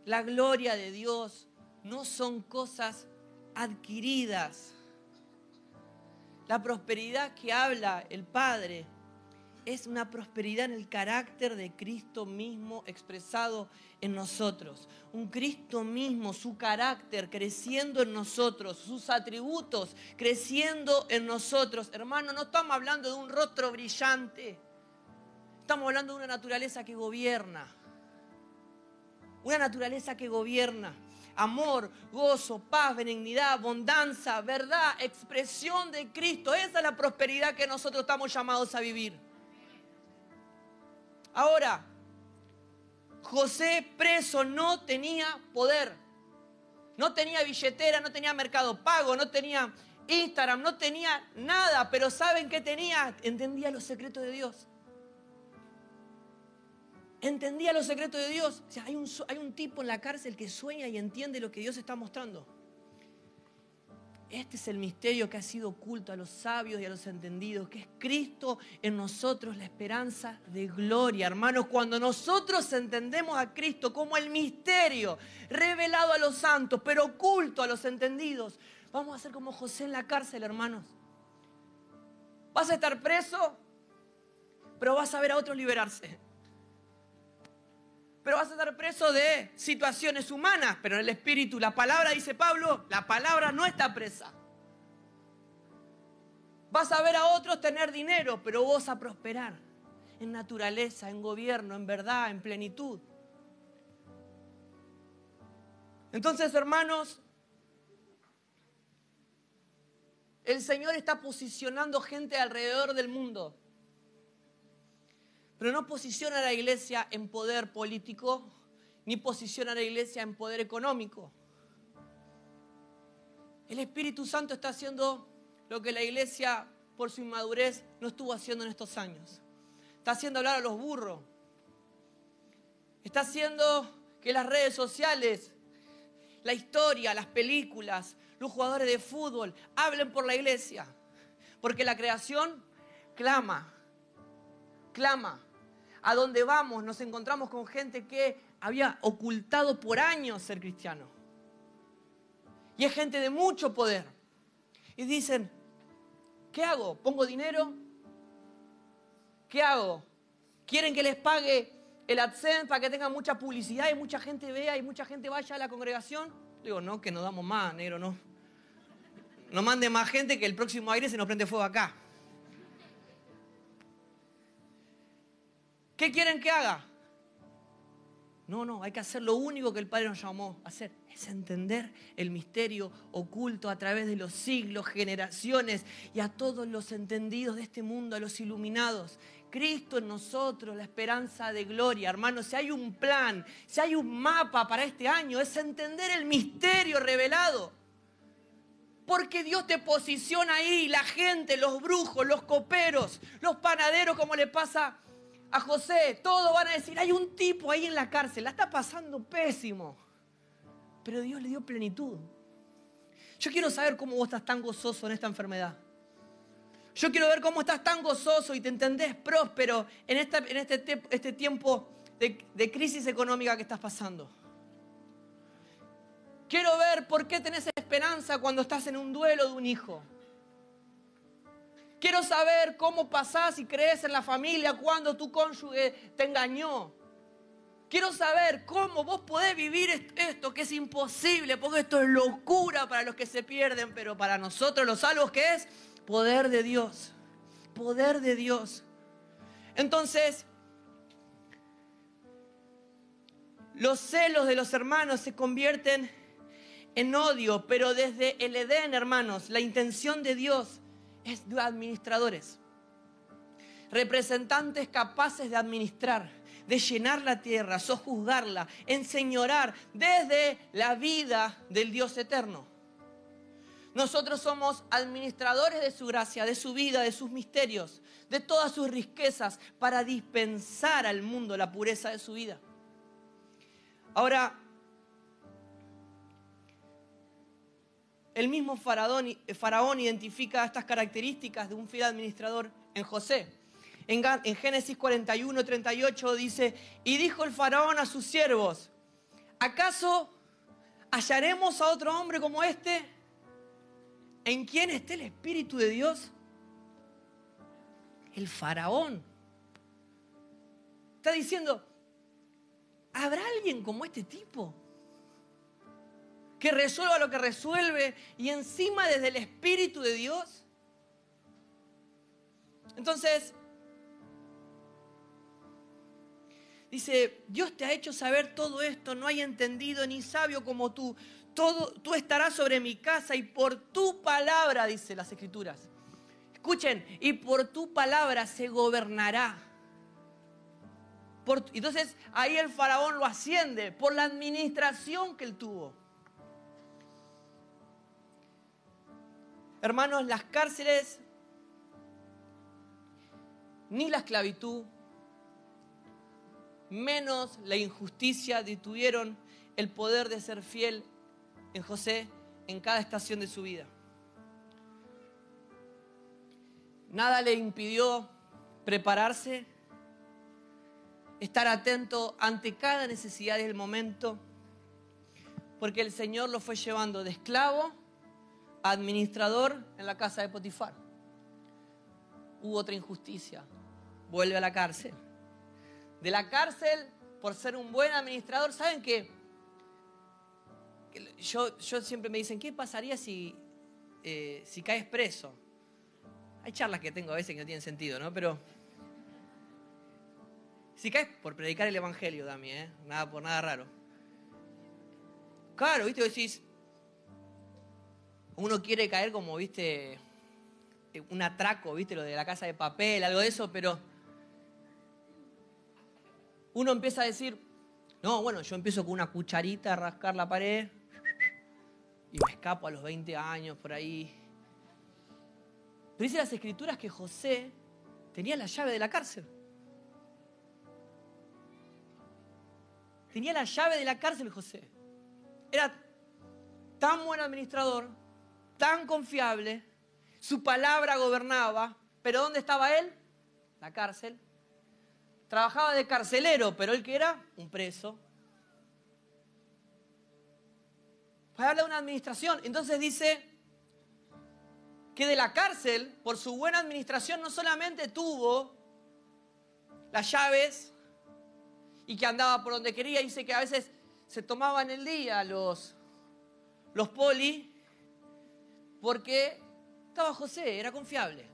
la gloria de Dios no son cosas adquiridas. La prosperidad que habla el Padre es una prosperidad en el carácter de Cristo mismo expresado en nosotros. Un Cristo mismo, su carácter creciendo en nosotros, sus atributos creciendo en nosotros. Hermano, no estamos hablando de un rostro brillante. Estamos hablando de una naturaleza que gobierna. Una naturaleza que gobierna. Amor, gozo, paz, benignidad, abundancia, verdad, expresión de Cristo. Esa es la prosperidad que nosotros estamos llamados a vivir. Ahora, José preso no tenía poder. No tenía billetera, no tenía Mercado Pago, no tenía Instagram, no tenía nada. Pero ¿saben qué tenía? Entendía los secretos de Dios. Entendía los secretos de Dios. O sea, hay un tipo en la cárcel que sueña y entiende lo que Dios está mostrando. Este es el misterio que ha sido oculto a los sabios y a los entendidos, que es Cristo en nosotros, la esperanza de gloria. Hermanos, cuando nosotros entendemos a Cristo como el misterio revelado a los santos, pero oculto a los entendidos, vamos a ser como José en la cárcel, hermanos. Vas a estar preso, pero vas a ver a otros liberarse. Pero vas a estar preso de situaciones humanas, pero en el espíritu, la palabra, dice Pablo, la palabra no está presa. Vas a ver a otros tener dinero, pero vos a prosperar en naturaleza, en gobierno, en verdad, en plenitud. Entonces, hermanos, el Señor está posicionando gente alrededor del mundo. Pero no posiciona a la iglesia en poder político, ni posiciona a la iglesia en poder económico. El Espíritu Santo está haciendo lo que la iglesia, por su inmadurez, no estuvo haciendo en estos años. Está haciendo hablar a los burros. Está haciendo que las redes sociales, la historia, las películas, los jugadores de fútbol hablen por la iglesia. Porque la creación clama. A donde vamos nos encontramos con gente que había ocultado por años ser cristiano. Y es gente de mucho poder. Y dicen, ¿qué hago? ¿Pongo dinero? ¿Qué hago? ¿Quieren que les pague el AdSense para que tengan mucha publicidad y mucha gente vea y mucha gente vaya a la congregación? Digo, no, que nos damos más, negro, no. No mande más gente que el próximo aire se nos prende fuego acá. ¿Qué quieren que haga? No, hay que hacer lo único que el Padre nos llamó a hacer. Es entender el misterio oculto a través de los siglos, generaciones y a todos los entendidos de este mundo, a los iluminados. Cristo en nosotros, la esperanza de gloria. Hermanos, si hay un plan, si hay un mapa para este año, es entender el misterio revelado. Porque Dios te posiciona ahí, la gente, los brujos, los coperos, los panaderos, como le pasa a José, todos van a decir, hay un tipo ahí en la cárcel, la está pasando pésimo. Pero Dios le dio plenitud. Yo quiero saber cómo vos estás tan gozoso en esta enfermedad. Yo quiero ver cómo estás tan gozoso y te entendés próspero en este tiempo de crisis económica que estás pasando. Quiero ver por qué tenés esperanza cuando estás en un duelo de un hijo. Quiero saber cómo pasás y crees en la familia cuando tu cónyuge te engañó. Quiero saber cómo vos podés vivir esto que es imposible, porque esto es locura para los que se pierden, pero para nosotros los salvos, ¿qué es? Poder de Dios. Poder de Dios. Entonces, los celos de los hermanos se convierten en odio, pero desde el Edén, hermanos, la intención de Dios es de administradores, representantes capaces de administrar, de llenar la tierra, sojuzgarla, enseñorar desde la vida del Dios eterno. Nosotros somos administradores de su gracia, de su vida, de sus misterios, de todas sus riquezas, para dispensar al mundo la pureza de su vida. Ahora, el mismo Faraón identifica estas características de un fiel administrador en José. En Génesis 41, 38 dice, y dijo el Faraón a sus siervos, ¿acaso hallaremos a otro hombre como este, en quien esté el Espíritu de Dios? El Faraón está diciendo, ¿habrá alguien como este tipo? Que resuelva lo que resuelve y encima desde el Espíritu de Dios. Entonces, dice, Dios te ha hecho saber todo esto, no hay entendido ni sabio como tú. Tú estarás sobre mi casa y por tu palabra, dice las Escrituras. Escuchen, y por tu palabra se gobernará. Entonces, ahí el Faraón lo asciende por la administración que él tuvo. Hermanos, las cárceles, ni la esclavitud, menos la injusticia detuvieron el poder de ser fiel en José en cada estación de su vida. Nada le impidió prepararse, estar atento ante cada necesidad del momento, porque el Señor lo fue llevando de esclavo a administrador en la casa de Potifar. Hubo otra injusticia, vuelve a la cárcel. De la cárcel, por ser un buen administrador, ¿saben qué? Yo siempre me dicen, ¿qué pasaría si caes preso? Hay charlas que tengo a veces que no tienen sentido, ¿no? Pero si caes por predicar el evangelio también, nada por nada raro. Claro, ¿viste? Decís, uno quiere caer como, ¿viste? Un atraco, ¿viste? Lo de La Casa de Papel, algo de eso, pero uno empieza a decir, no, bueno, yo empiezo con una cucharita a rascar la pared y me escapo a los 20 años por ahí. Pero dice las Escrituras que José tenía la llave de la cárcel. Tenía la llave de la cárcel José. Era tan buen administrador, tan confiable, su palabra gobernaba, pero ¿dónde estaba él? La cárcel. Trabajaba de carcelero, pero él que era un preso. Para hablar de una administración. Entonces dice que de la cárcel, por su buena administración, no solamente tuvo las llaves y que andaba por donde quería, dice que a veces se tomaban el día los polis, porque estaba José, era confiable.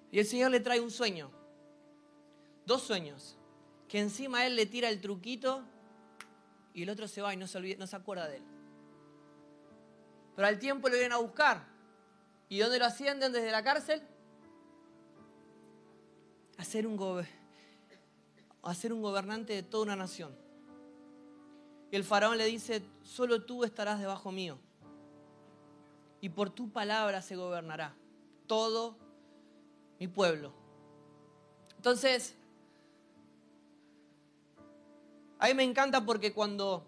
Y el Señor le trae un sueño, 2 sueños, que encima él le tira el truquito y el otro se va y no se acuerda de él. Pero al tiempo lo vienen a buscar. ¿Y dónde lo ascienden desde la cárcel? A ser un gobernante de toda una nación. Y el faraón le dice, solo tú estarás debajo mío. Y por tu palabra se gobernará todo mi pueblo. Entonces, a mí me encanta porque cuando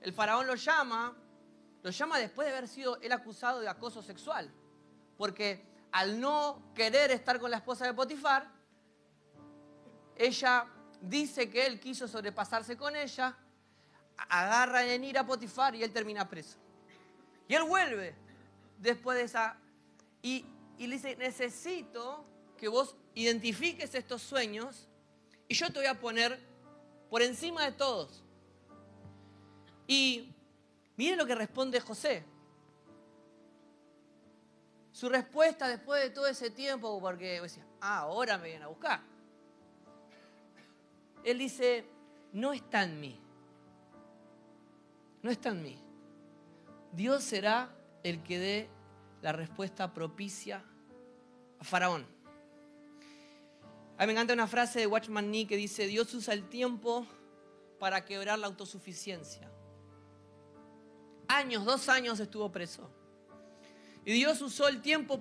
el faraón lo llama después de haber sido él acusado de acoso sexual. Porque al no querer estar con la esposa de Potifar, ella dice que él quiso sobrepasarse con ella, agarra en ira a Potifar y él termina preso. Y él vuelve después de esa... Y le dice, necesito que vos identifiques estos sueños y yo te voy a poner por encima de todos. Y miren lo que responde José. Su respuesta después de todo ese tiempo, porque decía, ahora me vienen a buscar. Él dice, no está en mí. No está en mí. Dios será el que dé la respuesta propicia a Faraón. A mí me encanta una frase de Watchman Nee que dice, Dios usa el tiempo para quebrar la autosuficiencia. 2 años estuvo preso. Y Dios usó el tiempo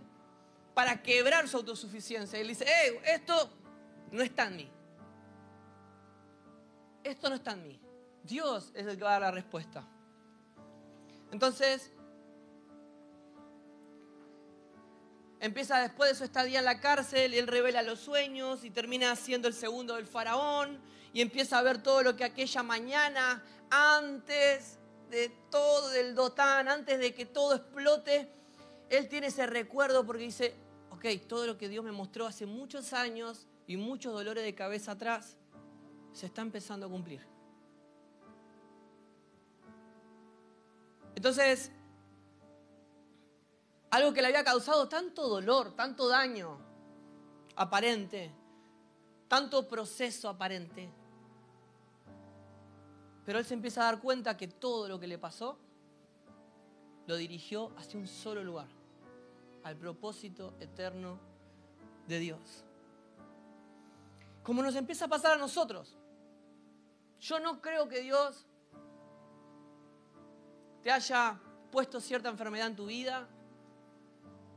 para quebrar su autosuficiencia. Y él dice, esto no está en mí. Esto no está en mí. Dios es el que va a dar la respuesta. Entonces, empieza después de su estadía en la cárcel, y él revela los sueños y termina siendo el segundo del faraón y empieza a ver todo lo que aquella mañana, antes de todo, del Dotán, antes de que todo explote, él tiene ese recuerdo porque dice, ok, todo lo que Dios me mostró hace muchos años y muchos dolores de cabeza atrás, se está empezando a cumplir. Entonces, algo que le había causado tanto dolor, tanto daño aparente, tanto proceso aparente, pero él se empieza a dar cuenta que todo lo que le pasó lo dirigió hacia un solo lugar, al propósito eterno de Dios. Como nos empieza a pasar a nosotros. Yo no creo que Dios te haya puesto cierta enfermedad en tu vida,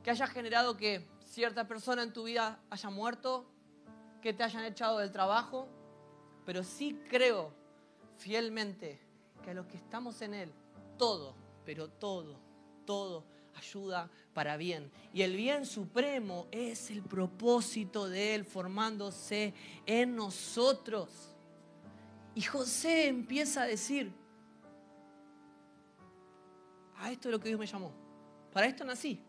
que haya generado que cierta persona en tu vida haya muerto, que te hayan echado del trabajo, pero sí creo fielmente que a los que estamos en Él, todo, pero todo ayuda para bien. Y el bien supremo es el propósito de Él formándose en nosotros. Y José empieza a decir, a esto es lo que Dios me llamó. Para esto nací.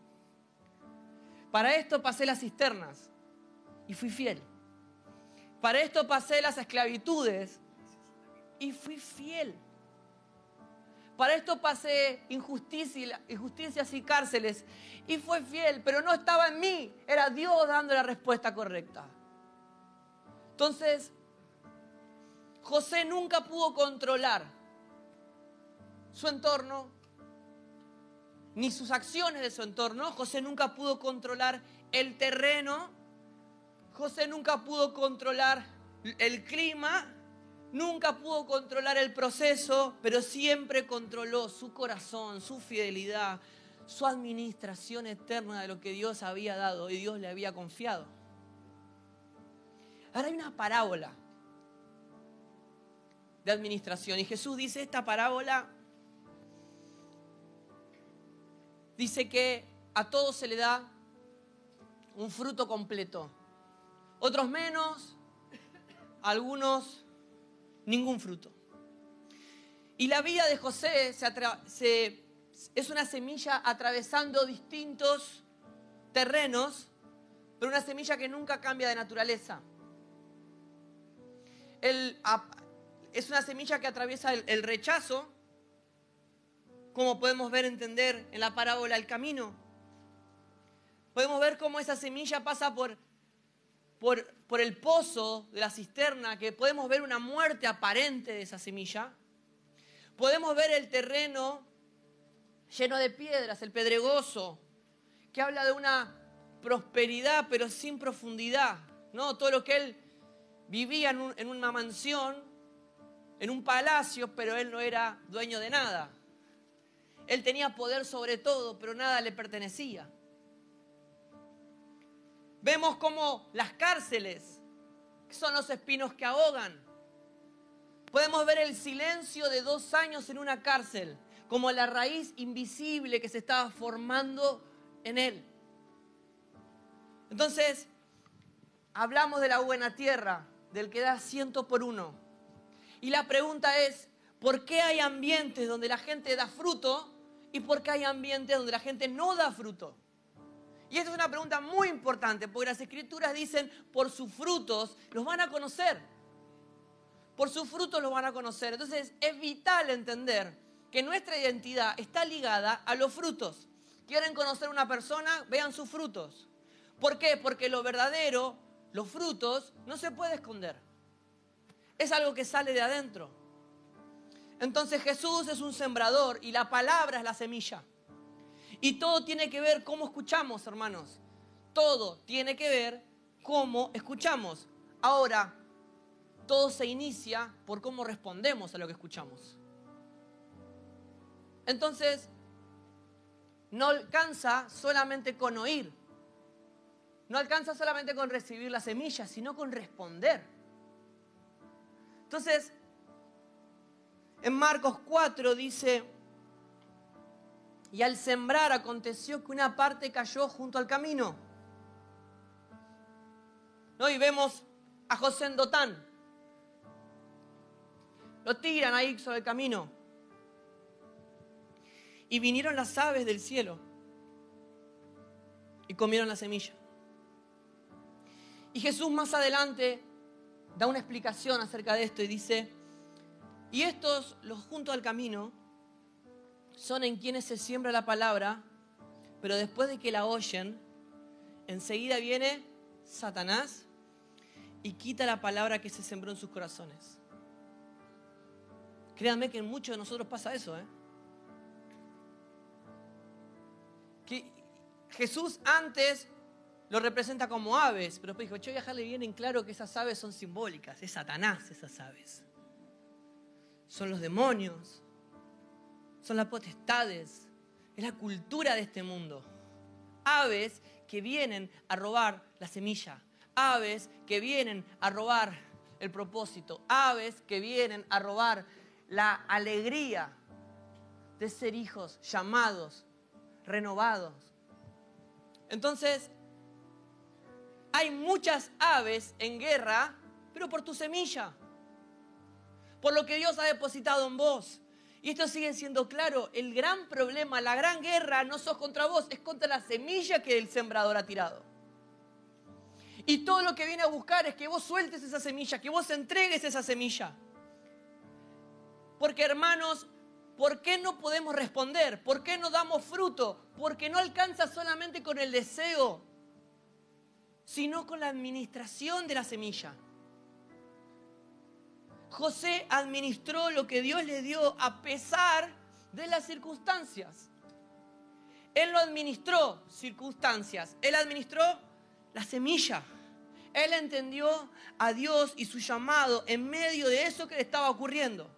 Para esto pasé las cisternas y fui fiel. Para esto pasé las esclavitudes y fui fiel. Para esto pasé injusticias y cárceles y fui fiel, pero no estaba en mí, era Dios dando la respuesta correcta. Entonces, José nunca pudo controlar su entorno, ni sus acciones de su entorno. José nunca pudo controlar el terreno. José nunca pudo controlar el clima. Nunca pudo controlar el proceso, pero siempre controló su corazón, su fidelidad, su administración eterna de lo que Dios había dado y Dios le había confiado. Ahora hay una parábola de administración y Jesús dice esta parábola, dice que a todos se le da un fruto completo, otros menos, algunos ningún fruto. Y la vida de José es una semilla atravesando distintos terrenos, pero una semilla que nunca cambia de naturaleza. Es una semilla que atraviesa el rechazo, como podemos entender en la parábola el camino. Podemos ver cómo esa semilla pasa por el pozo de la cisterna, que podemos ver una muerte aparente de esa semilla. Podemos ver el terreno lleno de piedras, el pedregoso, que habla de una prosperidad pero sin profundidad, ¿no? Todo lo que él vivía en una mansión, en un palacio, pero él no era dueño de nada. Él tenía poder sobre todo, pero nada le pertenecía. Vemos cómo las cárceles, que son los espinos que ahogan. Podemos ver el silencio de 2 años en una cárcel, como la raíz invisible que se estaba formando en él. Entonces, hablamos de la buena tierra, del que da 100 por 1. Y la pregunta es, ¿por qué hay ambientes donde la gente da fruto y por qué hay ambientes donde la gente no da fruto? Y esta es una pregunta muy importante, porque las Escrituras dicen, por sus frutos los van a conocer. Por sus frutos los van a conocer. Entonces es vital entender que nuestra identidad está ligada a los frutos. ¿Quieren conocer a una persona? Vean sus frutos. ¿Por qué? Porque lo verdadero, los frutos, no se puede esconder. Es algo que sale de adentro. Entonces Jesús es un sembrador y la palabra es la semilla. Y todo tiene que ver cómo escuchamos, hermanos. Todo tiene que ver cómo escuchamos. Ahora, todo se inicia por cómo respondemos a lo que escuchamos. Entonces, no alcanza solamente con oír. No alcanza solamente con recibir la semilla, sino con responder. Entonces, en Marcos 4 dice, y al sembrar aconteció que una parte cayó junto al camino. ¿No? Y vemos a José en Dotán. Lo tiran ahí sobre el camino. Y vinieron las aves del cielo y comieron la semilla. Y Jesús más adelante da una explicación acerca de esto y dice, y estos, los junto al camino, son en quienes se siembra la palabra, pero después de que la oyen, enseguida viene Satanás y quita la palabra que se sembró en sus corazones. Créanme que en muchos de nosotros pasa eso, Que Jesús antes lo representa como aves, pero después dijo, yo voy a dejarle bien en claro que esas aves son simbólicas, es Satanás esas aves. Son los demonios, son las potestades, es la cultura de este mundo. Aves que vienen a robar la semilla, aves que vienen a robar el propósito, aves que vienen a robar la alegría de ser hijos llamados, renovados. Entonces, hay muchas aves en guerra, pero por tu semilla, por lo que Dios ha depositado en vos. Y esto sigue siendo claro, el gran problema, la gran guerra no sos contra vos, es contra la semilla que el sembrador ha tirado. Y todo lo que viene a buscar es que vos sueltes esa semilla, que vos entregues esa semilla. Porque hermanos, ¿por qué no podemos responder? ¿Por qué no damos fruto? Porque no alcanza solamente con el deseo, sino con la administración de la semilla. José administró lo que Dios le dio a pesar de las circunstancias. Él no administró circunstancias, él administró la semilla. Él entendió a Dios y su llamado en medio de eso que le estaba ocurriendo.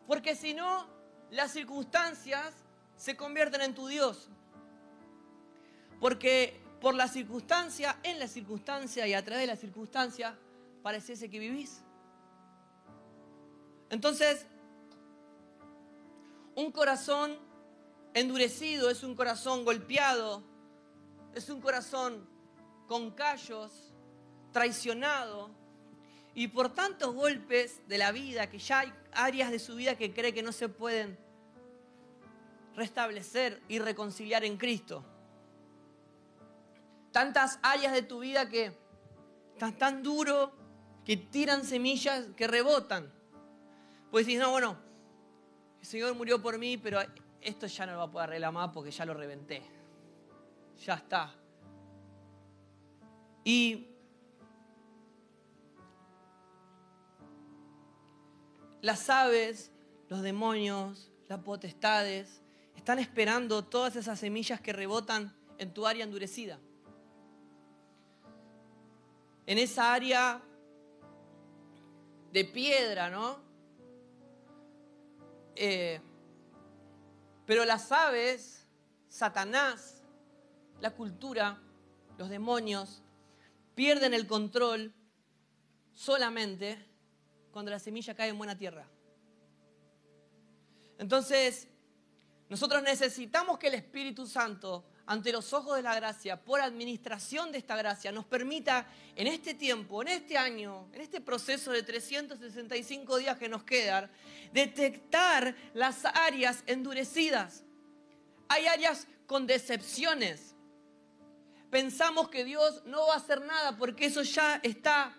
Porque si no, las circunstancias se convierten en tu Dios. Porque por la circunstancia, en la circunstancia y a través de la circunstancia, pareciese que vivís. Entonces, un corazón endurecido es un corazón golpeado, es un corazón con callos, traicionado, y por tantos golpes de la vida, que ya hay áreas de su vida que cree que no se pueden restablecer y reconciliar en Cristo. Tantas áreas de tu vida que están tan duro, que tiran semillas que rebotan. Pues dices, no, bueno, el Señor murió por mí, pero esto ya no lo va a poder arreglar más porque ya lo reventé. Ya está. Y las aves, los demonios, las potestades, están esperando todas esas semillas que rebotan en tu área endurecida. En esa área de piedra, ¿no? Pero las aves, Satanás, la cultura, los demonios, pierden el control solamente cuando la semilla cae en buena tierra. Entonces, nosotros necesitamos que el Espíritu Santo, ante los ojos de la gracia, por administración de esta gracia, nos permita en este tiempo, en este año, en este proceso de 365 días que nos quedan, detectar las áreas endurecidas. Hay áreas con decepciones. Pensamos que Dios no va a hacer nada porque eso ya está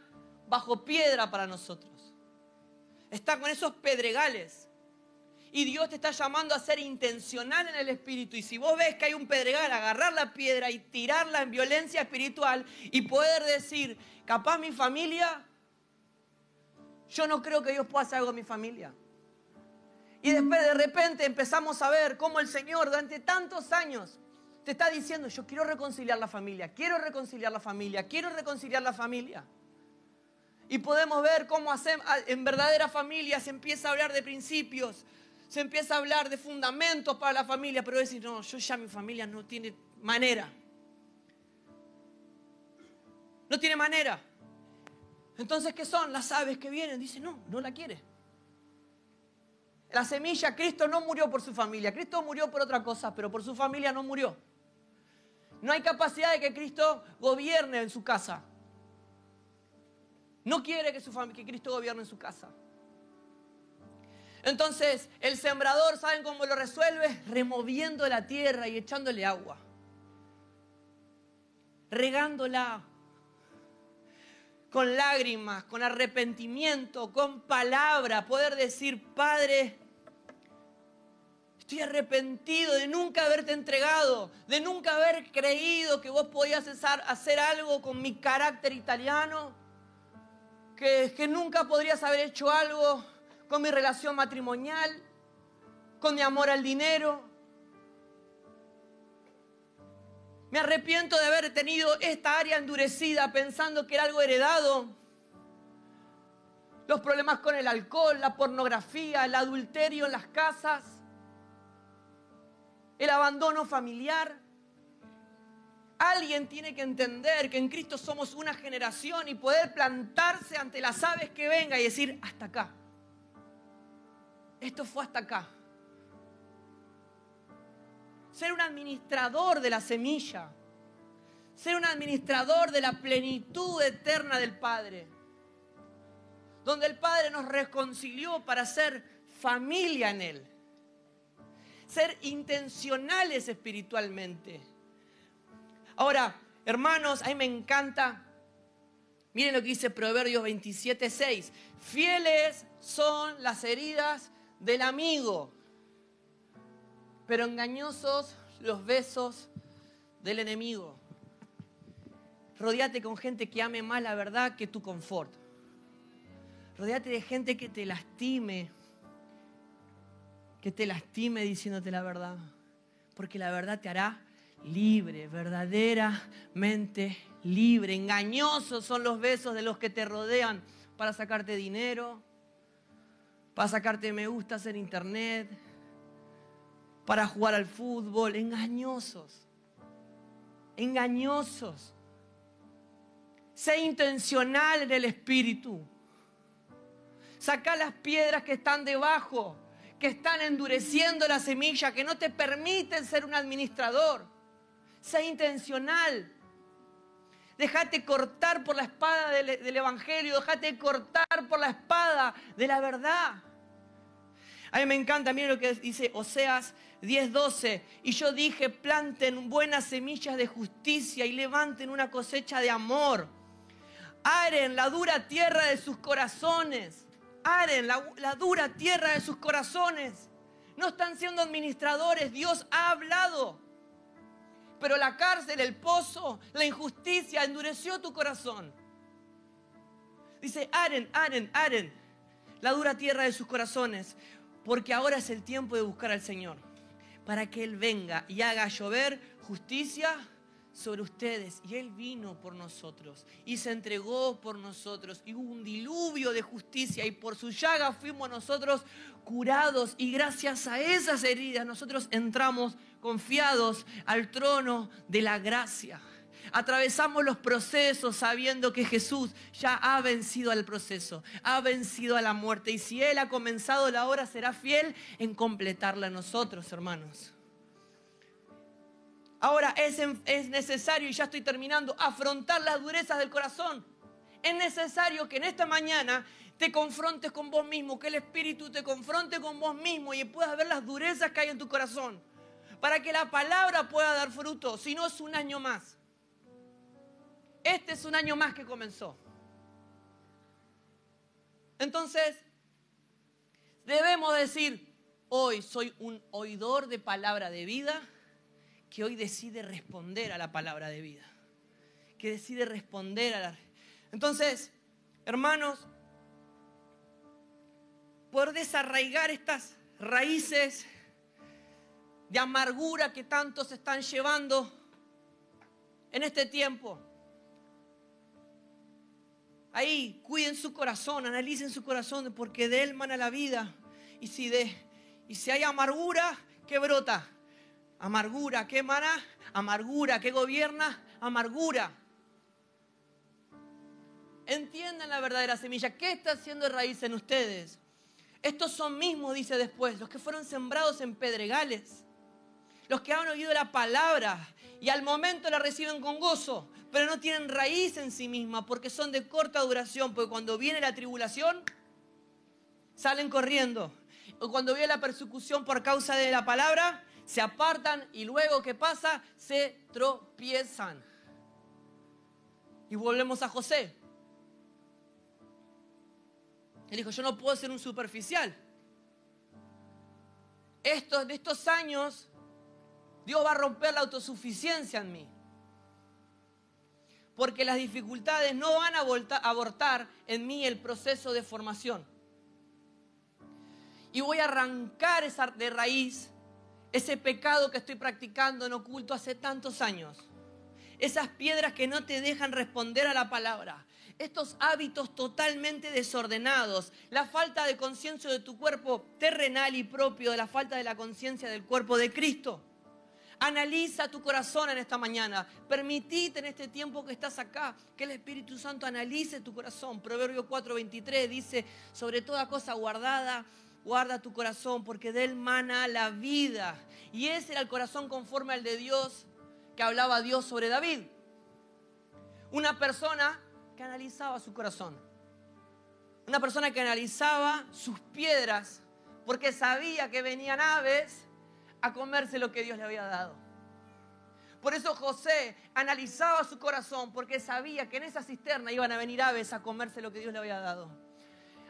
bajo piedra para nosotros. Está con esos pedregales. Y Dios te está llamando a ser intencional en el espíritu. Y si vos ves que hay un pedregal, agarrar la piedra y tirarla en violencia espiritual y poder decir, capaz mi familia, yo no creo que Dios pueda hacer algo con mi familia. Y después de repente empezamos a ver cómo el Señor durante tantos años te está diciendo, yo quiero reconciliar la familia, quiero reconciliar la familia, quiero reconciliar la familia. Y podemos ver cómo en verdadera familia se empieza a hablar de principios, se empieza a hablar de fundamentos para la familia, pero decir, no, yo ya mi familia no tiene manera. No tiene manera. Entonces, ¿qué son? Las aves que vienen. Dice, no, no la quiere. La semilla, Cristo no murió por su familia. Cristo murió por otra cosa, pero por su familia no murió. No hay capacidad de que Cristo gobierne en su casa. No quiere que Cristo gobierne en su casa. Entonces, el sembrador, ¿saben cómo lo resuelve? Removiendo la tierra y echándole agua. Regándola. Con lágrimas, con arrepentimiento, con palabra. Poder decir, Padre, estoy arrepentido de nunca haberte entregado, de nunca haber creído que vos podías hacer algo con mi carácter italiano, que nunca podrías haber hecho algo con mi relación matrimonial, con mi amor al dinero. Me arrepiento de haber tenido esta área endurecida pensando que era algo heredado. Los problemas con el alcohol, la pornografía, el adulterio en las casas, el abandono familiar. Alguien tiene que entender que en Cristo somos una generación y poder plantarse ante las aves que venga y decir, hasta acá. Esto fue hasta acá. Ser un administrador de la semilla. Ser un administrador de la plenitud eterna del Padre. Donde el Padre nos reconcilió para ser familia en Él. Ser intencionales espiritualmente. Ahora, hermanos, a mí me encanta. Miren lo que dice Proverbios 27:6. Fieles son las heridas del amigo, pero engañosos los besos del enemigo. Rodéate con gente que ame más la verdad que tu confort. Rodéate de gente que te lastime, que te lastime diciéndote la verdad. Porque la verdad te hará libre, verdaderamente libre. Engañosos son los besos de los que te rodean para sacarte dinero, para sacarte me gustas en internet, para jugar al fútbol. Engañosos. Engañosos. Sé intencional en el espíritu. Saca las piedras que están debajo, que están endureciendo la semilla, que no te permiten ser un administrador. Sé intencional. Déjate cortar por la espada del evangelio. Déjate cortar por la espada de la verdad. A mí me encanta, miren lo que dice Oseas 10:12. Y yo dije, planten buenas semillas de justicia y levanten una cosecha de amor. Aren la dura tierra de sus corazones. Aren la dura tierra de sus corazones. No están siendo administradores. Dios ha hablado. Pero la cárcel, el pozo, la injusticia endureció tu corazón. Dice, aren la dura tierra de sus corazones. Porque ahora es el tiempo de buscar al Señor. Para que Él venga y haga llover justicia sobre ustedes. Y Él vino por nosotros y se entregó por nosotros y hubo un diluvio de justicia y por su llaga fuimos nosotros curados y gracias a esas heridas nosotros entramos confiados al trono de la gracia. Atravesamos los procesos sabiendo que Jesús ya ha vencido al proceso, ha vencido a la muerte y si Él ha comenzado la obra será fiel en completarla a nosotros, hermanos. Ahora es necesario, y ya estoy terminando, afrontar las durezas del corazón. Es necesario que en esta mañana te confrontes con vos mismo, que el Espíritu te confronte con vos mismo y puedas ver las durezas que hay en tu corazón. Para que la palabra pueda dar fruto, si no es un año más. Este es un año más que comenzó. Entonces, debemos decir, hoy soy un oidor de palabra de vida, que hoy decide responder a la palabra de vida. Que decide responder a la... Entonces, hermanos, por desarraigar estas raíces de amargura que tantos están llevando en este tiempo. Ahí, cuiden su corazón, analicen su corazón, porque de él mana la vida. Y si hay amargura, ¿qué brota? Amargura, ¿qué emana? Amargura, ¿qué gobierna? Amargura. Entiendan la verdadera semilla. ¿Qué está haciendo raíz en ustedes? Estos son mismos, dice después, los que fueron sembrados en pedregales. Los que han oído la palabra y al momento la reciben con gozo, pero no tienen raíz en sí misma porque son de corta duración, porque cuando viene la tribulación, salen corriendo. O cuando viene la persecución por causa de la palabra, se apartan y luego, ¿qué pasa? Se tropiezan. Y volvemos a José. Él dijo, yo no puedo ser un superficial. De estos años, Dios va a romper la autosuficiencia en mí. Porque las dificultades no van a abortar en mí el proceso de formación. Y voy a arrancar de raíz ese pecado que estoy practicando en oculto hace tantos años. Esas piedras que no te dejan responder a la palabra. Estos hábitos totalmente desordenados. La falta de conciencia de tu cuerpo terrenal y propio de la falta de la conciencia del cuerpo de Cristo. Analiza tu corazón en esta mañana. Permitite en este tiempo que estás acá que el Espíritu Santo analice tu corazón. Proverbio 4:23 dice, sobre toda cosa guardada, guarda tu corazón porque de él mana la vida. Y ese era el corazón conforme al de Dios que hablaba Dios sobre David. Una persona que analizaba su corazón. Una persona que analizaba sus piedras porque sabía que venían aves a comerse lo que Dios le había dado. Por eso José analizaba su corazón porque sabía que en esa cisterna iban a venir aves a comerse lo que Dios le había dado.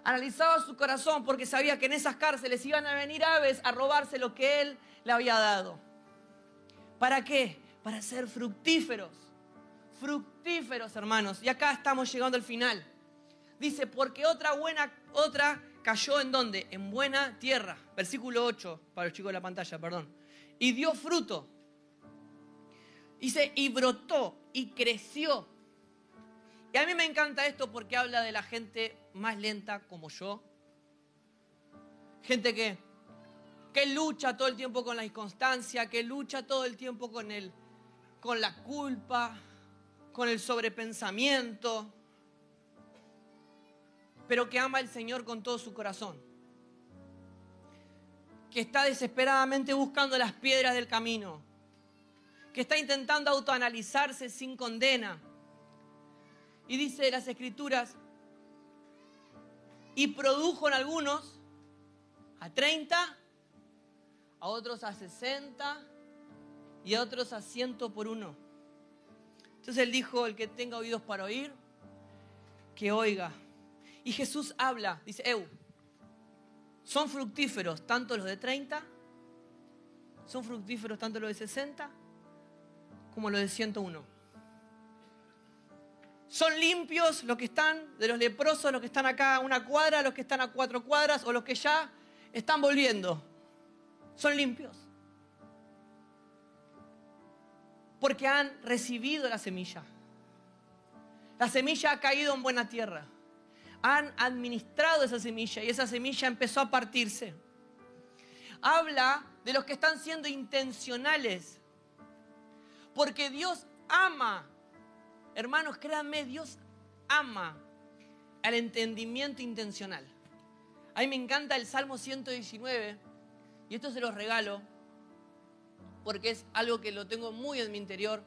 Analizaba su corazón porque sabía que en esas cárceles iban a venir aves a robarse lo que él le había dado. ¿Para qué? Para ser fructíferos. Fructíferos, hermanos. Y acá estamos llegando al final. Dice, porque otra cayó ¿en dónde? En buena tierra. Versículo 8, para los chicos de la pantalla, perdón. Y dio fruto. Dice, y brotó, y creció. Y a mí me encanta esto porque habla de la gente más lenta como yo. Gente que lucha todo el tiempo con la inconstancia, que lucha todo el tiempo con la culpa, con el sobrepensamiento, pero que ama al Señor con todo su corazón. Que está desesperadamente buscando las piedras del camino. Que está intentando autoanalizarse sin condena. Y dice las Escrituras, y produjo en algunos a 30, a otros a 60 y a otros a 100 por uno. Entonces él dijo, el que tenga oídos para oír, que oiga. Y Jesús habla, dice, son fructíferos tanto los de 30, son fructíferos tanto los de 60, como los de 101. Son limpios los que están, de los leprosos, los que están acá a una cuadra, los que están a 4 cuadras, o los que ya están volviendo. Son limpios. Porque han recibido la semilla. La semilla ha caído en buena tierra. Han administrado esa semilla y esa semilla empezó a partirse. Habla de los que están siendo intencionales. Porque Dios ama. Hermanos, créanme, Dios ama al entendimiento intencional. A mí me encanta el Salmo 119 y esto se los regalo porque es algo que lo tengo muy en mi interior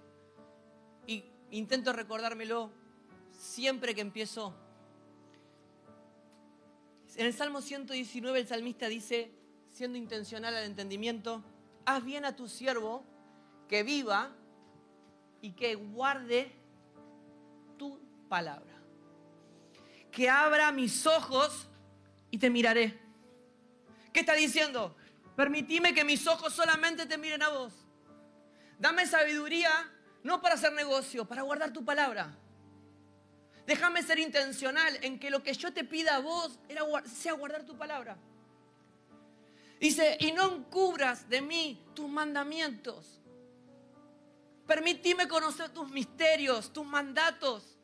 y intento recordármelo siempre que empiezo. En el Salmo 119 el salmista dice, siendo intencional al entendimiento, haz bien a tu siervo que viva y que guarde tu palabra. Que abra mis ojos y te miraré. ¿Qué está diciendo? Permitime que mis ojos solamente te miren a vos. Dame sabiduría, no para hacer negocio, para guardar tu palabra. Déjame ser intencional en que lo que yo te pida a vos sea guardar tu palabra. Dice, y no encubras de mí tus mandamientos. Permitime conocer tus misterios, tus mandatos.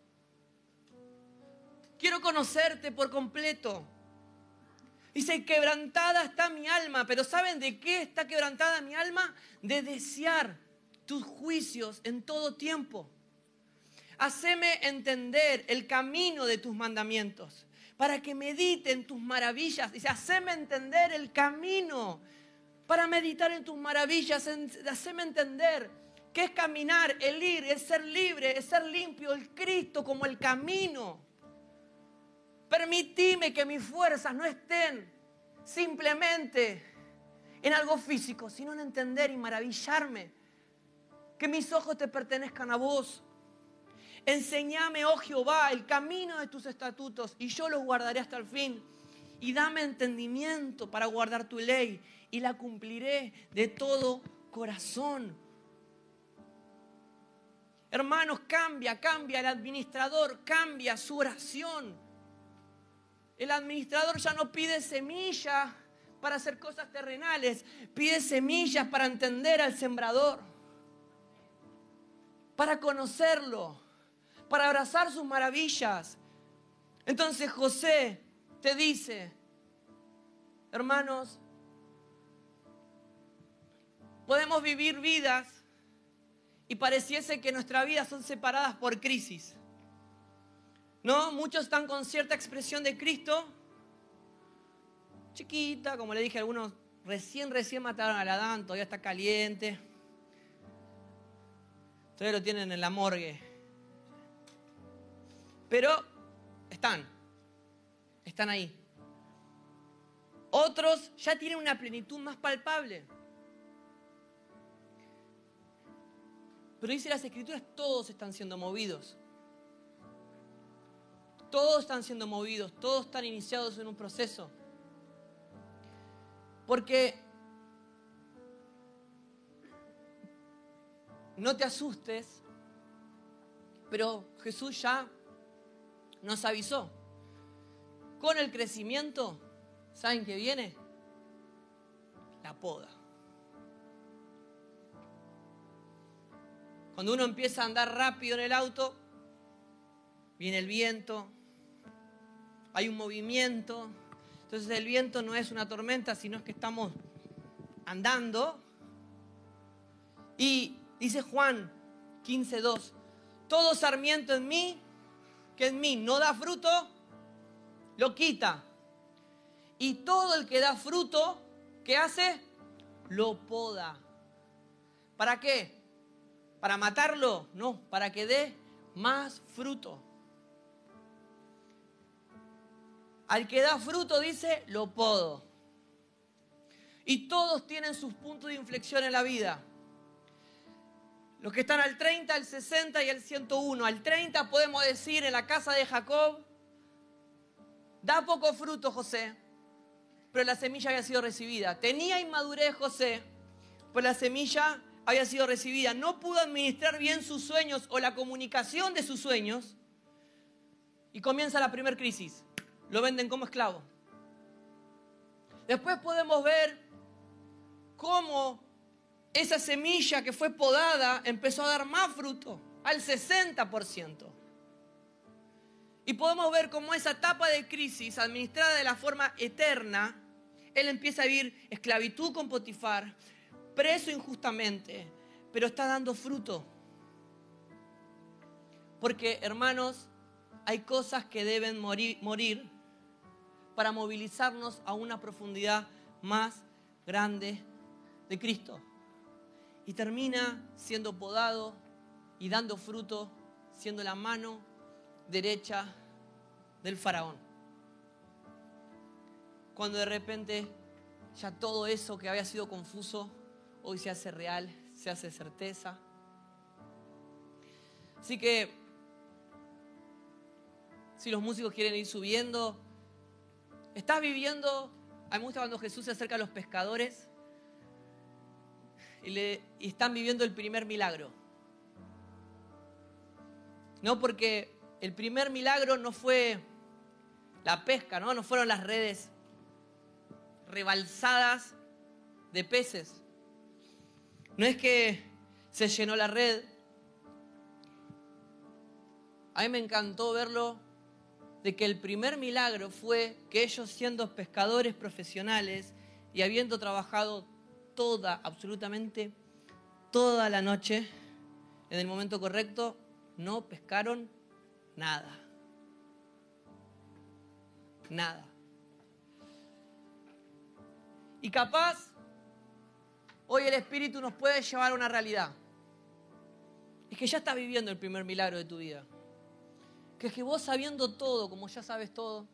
Quiero conocerte por completo. Dice, quebrantada está mi alma. Pero ¿saben de qué está quebrantada mi alma? De desear tus juicios en todo tiempo. Haceme entender el camino de tus mandamientos, para que medite en tus maravillas. Dice, haceme entender el camino para meditar en tus maravillas. Haceme entender qué es caminar, el ir, es ser libre, es ser limpio, el Cristo como el camino. Permitime que mis fuerzas no estén simplemente en algo físico, sino en entender y maravillarme. Que mis ojos te pertenezcan a vos. Enséñame, oh Jehová, el camino de tus estatutos y yo los guardaré hasta el fin. Y dame entendimiento para guardar tu ley y la cumpliré de todo corazón. Hermanos, cambia el administrador, cambia su oración. El administrador ya no pide semillas para hacer cosas terrenales, pide semillas para entender al sembrador, para conocerlo, para abrazar sus maravillas. Entonces José te dice, hermanos, podemos vivir vidas y pareciese que nuestras vidas son separadas por crisis. ¿No? Muchos están con cierta expresión de Cristo, chiquita, como le dije, algunos recién mataron al Adán, todavía está caliente. Todavía lo tienen en la morgue. Pero están ahí. Otros ya tienen una plenitud más palpable. Pero dice las Escrituras, todos están siendo movidos. Todos están siendo movidos, todos están iniciados en un proceso. Porque no te asustes, pero Jesús ya nos avisó. Con el crecimiento ¿saben qué viene? La poda. Cuando uno empieza a andar rápido en el auto, viene el viento, hay un movimiento. Entonces el viento no es una tormenta, sino es que estamos andando. Y dice Juan 15:2, todo sarmiento en mí, que en mí no da fruto, lo quita. Y todo el que da fruto, ¿qué hace? Lo poda. ¿Para qué? ¿Para matarlo? No, para que dé más fruto. Al que da fruto, dice, lo podo. Y todos tienen sus puntos de inflexión en la vida. Los que están al 30, al 60 y al 101. Al 30 podemos decir en la casa de Jacob, da poco fruto José, pero la semilla había sido recibida. Tenía inmadurez José, pero la semilla había sido recibida. No pudo administrar bien sus sueños o la comunicación de sus sueños. Y comienza la primera crisis. Lo venden como esclavo. Después podemos ver cómo esa semilla que fue podada empezó a dar más fruto, al 60%. Y podemos ver cómo esa etapa de crisis, administrada de la forma eterna, él empieza a vivir esclavitud con Potifar, preso injustamente, pero está dando fruto. Porque, hermanos, hay cosas que deben morir para movilizarnos a una profundidad más grande de Cristo. Y termina siendo podado y dando fruto, siendo la mano derecha del faraón. Cuando de repente ya todo eso que había sido confuso, hoy se hace real, se hace certeza. Así que, si los músicos quieren ir subiendo, estás viviendo, a mí me gusta cuando Jesús se acerca a los pescadores y están viviendo el primer milagro. No, porque el primer milagro no fue la pesca, no fueron las redes rebalsadas de peces. No es que se llenó la red. A mí me encantó verlo, de que el primer milagro fue que ellos, siendo pescadores profesionales y habiendo trabajado absolutamente toda la noche, en el momento correcto, no pescaron nada. Nada. Y capaz, hoy el Espíritu nos puede llevar a una realidad. Es que ya estás viviendo el primer milagro de tu vida. Que es que vos, sabiendo todo, como ya sabes todo,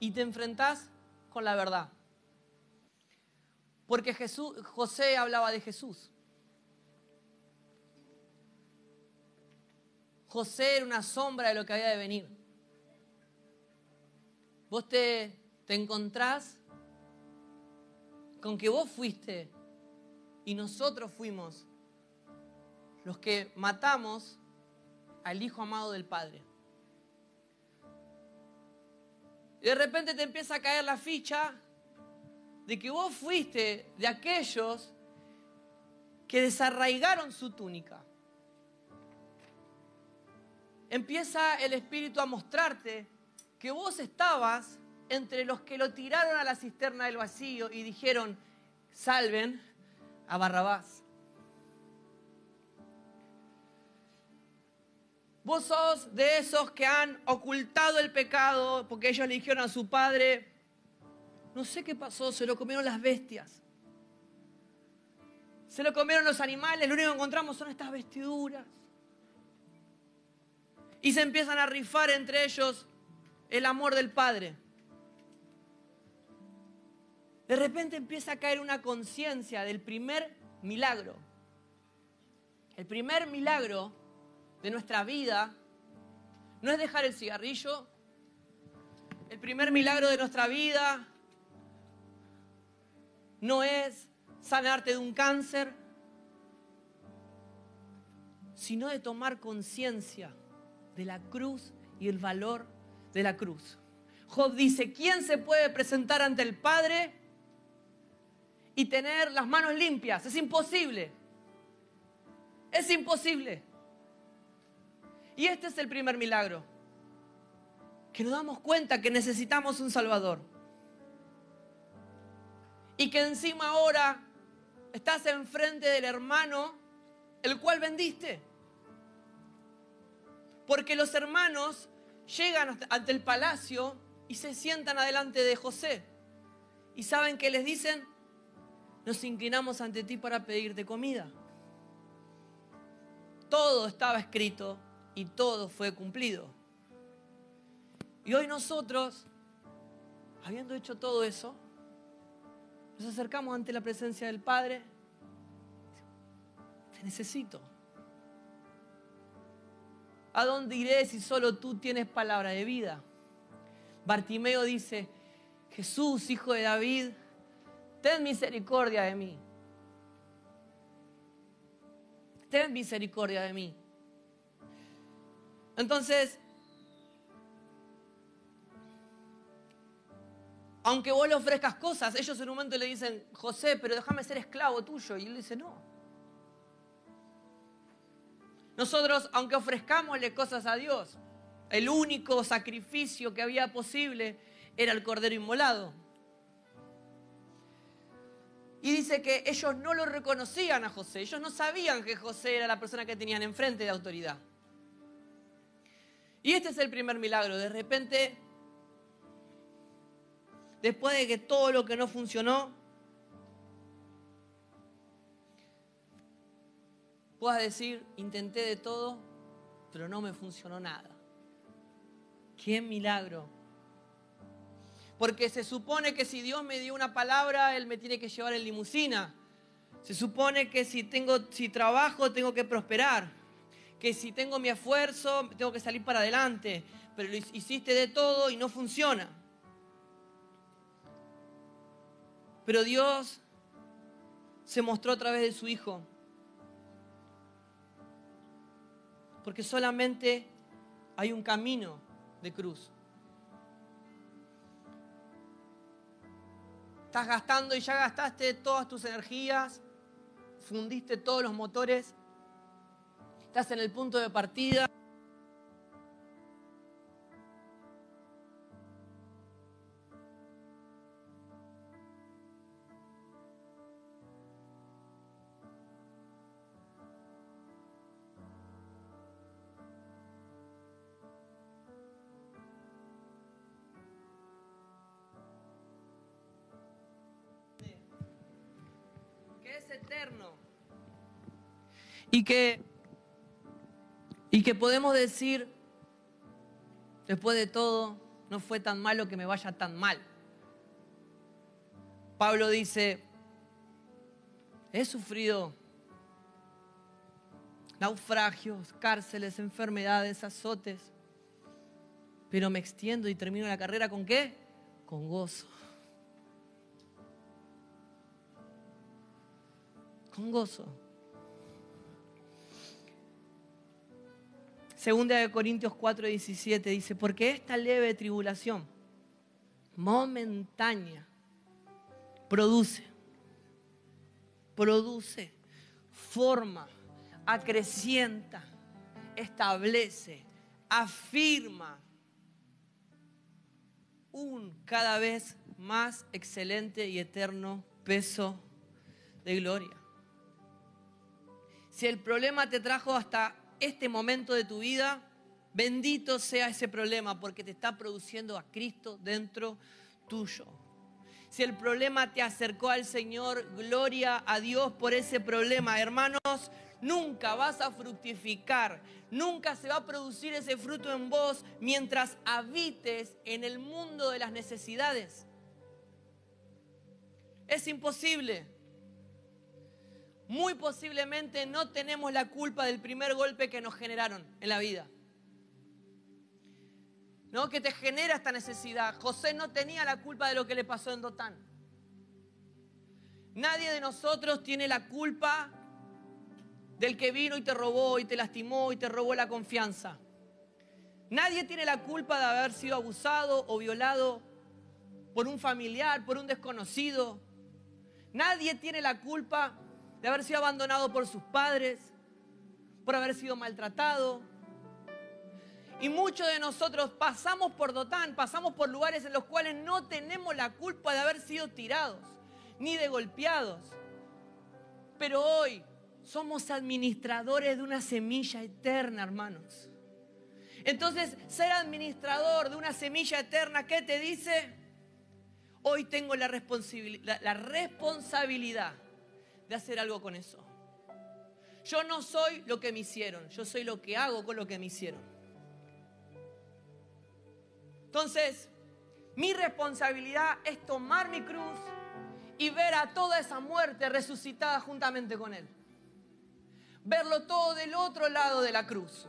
y te enfrentás con la verdad. Porque José hablaba de Jesús. José era una sombra de lo que había de venir. Vos te encontrás con que vos fuiste y nosotros fuimos los que matamos al Hijo amado del Padre. Y de repente te empieza a caer la ficha de que vos fuiste de aquellos que desarraigaron su túnica. Empieza el Espíritu a mostrarte que vos estabas entre los que lo tiraron a la cisterna del vacío y dijeron, salven a Barrabás. Vos sos de esos que han ocultado el pecado porque ellos le dijeron a su padre, no sé qué pasó, se lo comieron las bestias. Se lo comieron los animales, lo único que encontramos son estas vestiduras. Y se empiezan a rifar entre ellos el amor del Padre. De repente empieza a caer una conciencia del primer milagro. El primer milagro de nuestra vida no es dejar el cigarrillo. El primer milagro de nuestra vida no es sanarte de un cáncer, sino de tomar conciencia de la cruz y el valor de la cruz. Job dice, ¿quién se puede presentar ante el Padre y tener las manos limpias? Es imposible. Es imposible. Y este es el primer milagro. Que nos damos cuenta que necesitamos un Salvador. Y que encima ahora estás enfrente del hermano el cual vendiste. Porque los hermanos llegan ante el palacio y se sientan adelante de José. ¿Y saben qué les dicen? Nos inclinamos ante ti para pedirte comida. Todo estaba escrito y todo fue cumplido. Y hoy nosotros, habiendo hecho todo eso, nos acercamos ante la presencia del Padre. Te necesito. ¿A dónde iré si solo tú tienes palabra de vida? Bartimeo dice, Jesús, hijo de David, ten misericordia de mí. Ten misericordia de mí. Entonces, aunque vos le ofrezcas cosas, ellos en un momento le dicen, José, pero déjame ser esclavo tuyo. Y él dice, no. Nosotros, aunque ofrezcámosle cosas a Dios, el único sacrificio que había posible era el cordero inmolado. Y dice que ellos no lo reconocían a José. Ellos no sabían que José era la persona que tenían enfrente de autoridad. Y este es el primer milagro. De repente, después de que todo lo que no funcionó, puedas decir, intenté de todo, pero no me funcionó nada. ¡Qué milagro! Porque se supone que si Dios me dio una palabra, Él me tiene que llevar en limusina. Se supone que si trabajo, tengo que prosperar. Que si tengo mi esfuerzo, tengo que salir para adelante. Pero lo hiciste de todo y no funciona. Pero Dios se mostró a través de su Hijo. Porque solamente hay un camino de cruz. Estás gastando y ya gastaste todas tus energías, fundiste todos los motores, estás en el punto de partida. Eterno y que podemos decir después de todo no fue tan malo que me vaya tan mal. Pablo dice, he sufrido naufragios, cárceles, enfermedades, azotes, pero me extiendo y termino la carrera ¿con qué? Con gozo. Con gozo. Segunda de Corintios 4:17 dice, porque esta leve tribulación momentánea produce, forma, acrecienta, establece, afirma un cada vez más excelente y eterno peso de gloria. Si el problema te trajo hasta este momento de tu vida, bendito sea ese problema porque te está produciendo a Cristo dentro tuyo. Si el problema te acercó al Señor, gloria a Dios por ese problema. Hermanos, nunca vas a fructificar, nunca se va a producir ese fruto en vos mientras habites en el mundo de las necesidades. Es imposible. Muy posiblemente no tenemos la culpa del primer golpe que nos generaron en la vida. ¿No? Que te genera esta necesidad. José no tenía la culpa de lo que le pasó en Dotán. Nadie de nosotros tiene la culpa del que vino y te robó y te lastimó y te robó la confianza. Nadie tiene la culpa de haber sido abusado o violado por un familiar, por un desconocido. Nadie tiene la culpa de haber sido abandonado por sus padres, por haber sido maltratado. Y muchos de nosotros pasamos por Dotán, pasamos por lugares en los cuales no tenemos la culpa de haber sido tirados, ni de golpeados. Pero hoy somos administradores de una semilla eterna, hermanos. Entonces, ser administrador de una semilla eterna, ¿qué te dice? Hoy tengo la responsabilidad de hacer algo con eso. Yo no soy lo que me hicieron, yo soy lo que hago con lo que me hicieron. Entonces, mi responsabilidad es tomar mi cruz y ver a toda esa muerte resucitada juntamente con Él. Verlo todo del otro lado de la cruz.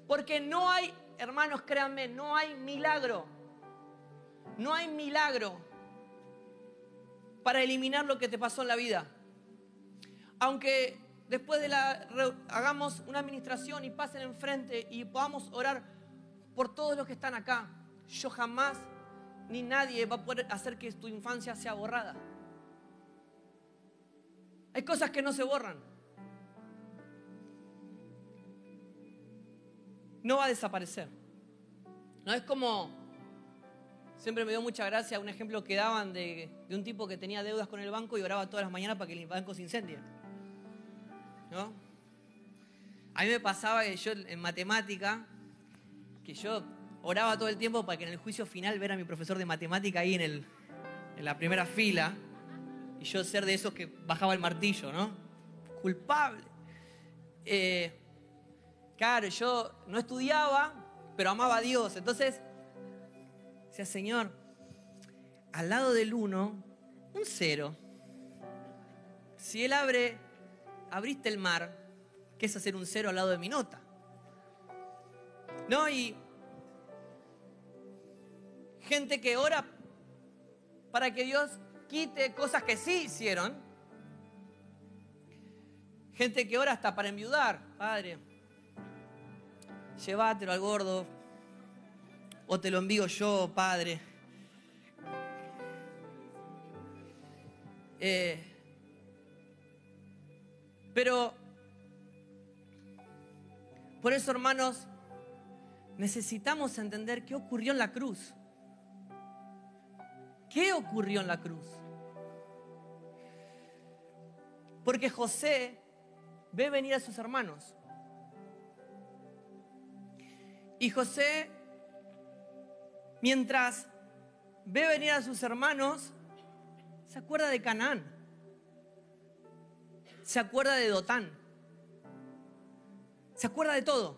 Porque no hay, hermanos, créanme, no hay milagro. No hay milagro para eliminar lo que te pasó en la vida. Aunque después de hagamos una administración y pasen enfrente y podamos orar por todos los que están acá, yo jamás ni nadie va a poder hacer que tu infancia sea borrada. Hay cosas que no se borran. No va a desaparecer. No es como, siempre me dio mucha gracia un ejemplo que daban de un tipo que tenía deudas con el banco y oraba todas las mañanas para que el banco se incendie, ¿no? A mí me pasaba que yo en matemática, que yo oraba todo el tiempo para que en el juicio final ver a mi profesor de matemática ahí en la primera fila y yo ser de esos que bajaba el martillo, ¿no? Culpable. Claro, yo no estudiaba, pero amaba a Dios. Entonces, decía, Señor, al lado del 1, un 0. Si Él abriste el mar, ¿qué es hacer un 0 al lado de mi nota? ¿No? Y gente que ora para que Dios quite cosas que sí hicieron. Gente que ora hasta para enviudar. Padre, llévatelo al gordo, o te lo envío yo, Padre. Pero por eso, hermanos, necesitamos entender qué ocurrió en la cruz. ¿Qué ocurrió en la cruz? Porque José ve venir a sus hermanos. Y José, mientras ve venir a sus hermanos, se acuerda de Canaán. Se acuerda de Dotán. Se acuerda de todo.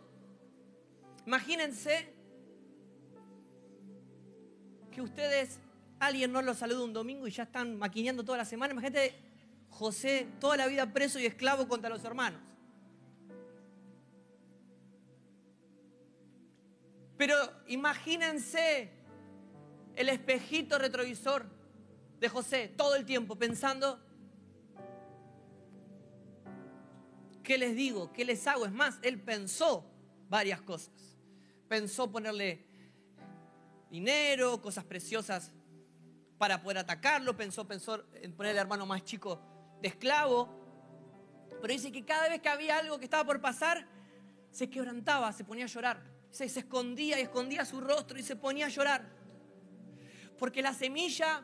Imagínense que ustedes, alguien no los saluda un domingo y ya están maquineando toda la semana. Imagínate José toda la vida preso y esclavo contra los hermanos. Pero imagínense el espejito retrovisor de José todo el tiempo pensando, ¿qué les digo? ¿Qué les hago? Es más, él pensó varias cosas. Pensó ponerle dinero, cosas preciosas para poder atacarlo. Pensó en poner al hermano más chico de esclavo. Pero dice que cada vez que había algo que estaba por pasar, se quebrantaba, se ponía a llorar. Se escondía y escondía su rostro y se ponía a llorar. Porque la semilla,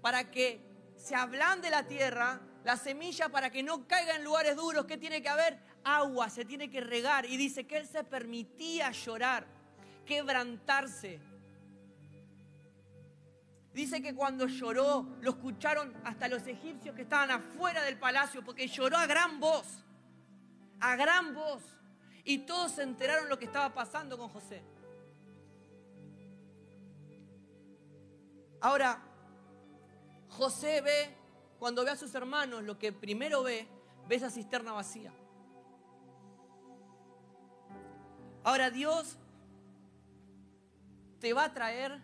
para que se ablande la tierra, la semilla para que no caiga en lugares duros, ¿qué tiene que haber? Agua, se tiene que regar. Y dice que él se permitía llorar, quebrantarse. Dice que cuando lloró, lo escucharon hasta los egipcios que estaban afuera del palacio, porque lloró a gran voz. A gran voz. Y todos se enteraron lo que estaba pasando con José. Ahora, José ve, cuando ve a sus hermanos, lo que primero ve esa cisterna vacía. Ahora Dios te va a traer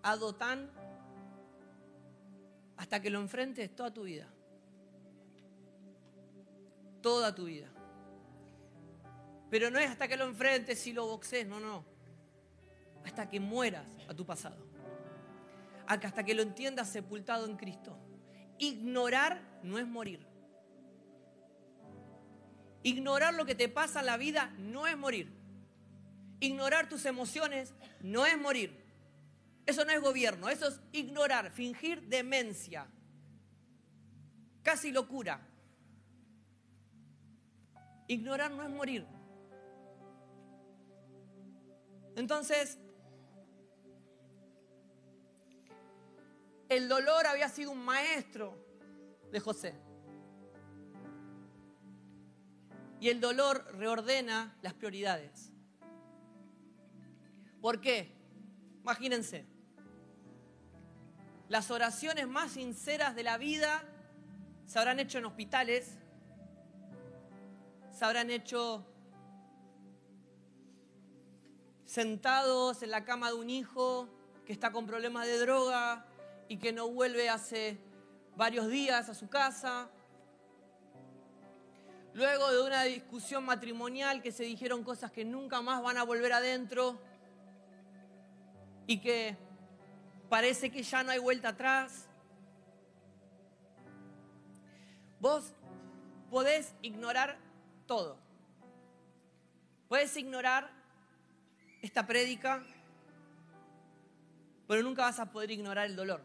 a Dotán hasta que lo enfrentes toda tu vida. Toda tu vida. Pero no es hasta que lo enfrentes y lo boxees, no. Hasta que mueras a tu pasado. Hasta que lo entiendas sepultado en Cristo. Ignorar no es morir. Ignorar lo que te pasa en la vida no es morir. Ignorar tus emociones no es morir. Eso no es gobierno, eso es ignorar, fingir demencia. Casi locura. Ignorar no es morir. Entonces, el dolor había sido un maestro de José. Y el dolor reordena las prioridades. ¿Por qué? Imagínense, las oraciones más sinceras de la vida se habrán hecho en hospitales, se habrán hecho sentados en la cama de un hijo que está con problemas de droga y que no vuelve hace varios días a su casa. Luego de una discusión matrimonial que se dijeron cosas que nunca más van a volver adentro y que parece que ya no hay vuelta atrás. Vos podés ignorar todo. Podés ignorar esta prédica, pero nunca vas a poder ignorar el dolor.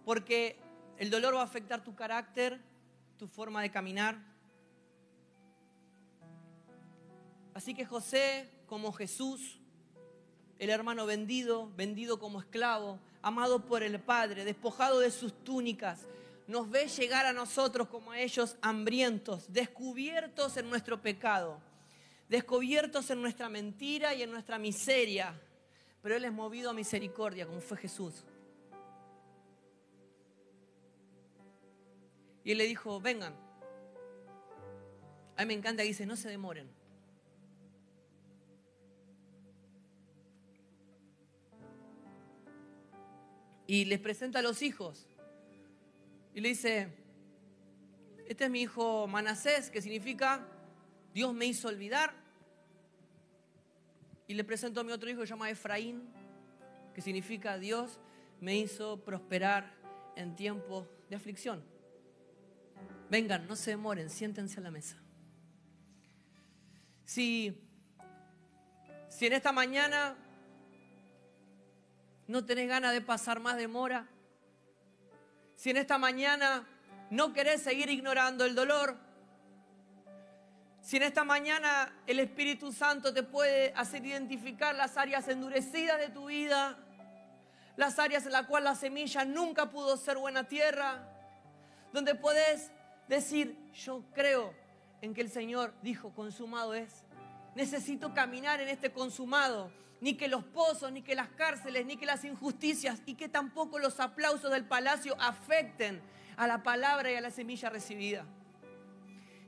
Porque el dolor va a afectar tu carácter, tu forma de caminar. Así que José, como Jesús, el hermano vendido como esclavo, amado por el Padre, despojado de sus túnicas, nos ve llegar a nosotros como a ellos hambrientos, descubiertos en nuestro pecado, descubiertos en nuestra mentira y en nuestra miseria, pero Él es movido a misericordia, como fue Jesús. Y Él le dijo, vengan. A mí me encanta que dice, no se demoren. Y les presenta a los hijos. Y le dice, este es mi hijo Manasés, que significa Dios me hizo olvidar. Y le presento a mi otro hijo que se llama Efraín, que significa Dios me hizo prosperar en tiempo de aflicción. Vengan, no se demoren, siéntense a la mesa. Si en esta mañana no tenés ganas de pasar más demora, si en esta mañana no querés seguir ignorando el dolor, si en esta mañana el Espíritu Santo te puede hacer identificar las áreas endurecidas de tu vida, las áreas en las cuales la semilla nunca pudo ser buena tierra, donde podés decir, yo creo en que el Señor dijo, consumado es. Necesito caminar en este consumado. Ni que los pozos, ni que las cárceles, ni que las injusticias y que tampoco los aplausos del palacio afecten a la palabra y a la semilla recibida.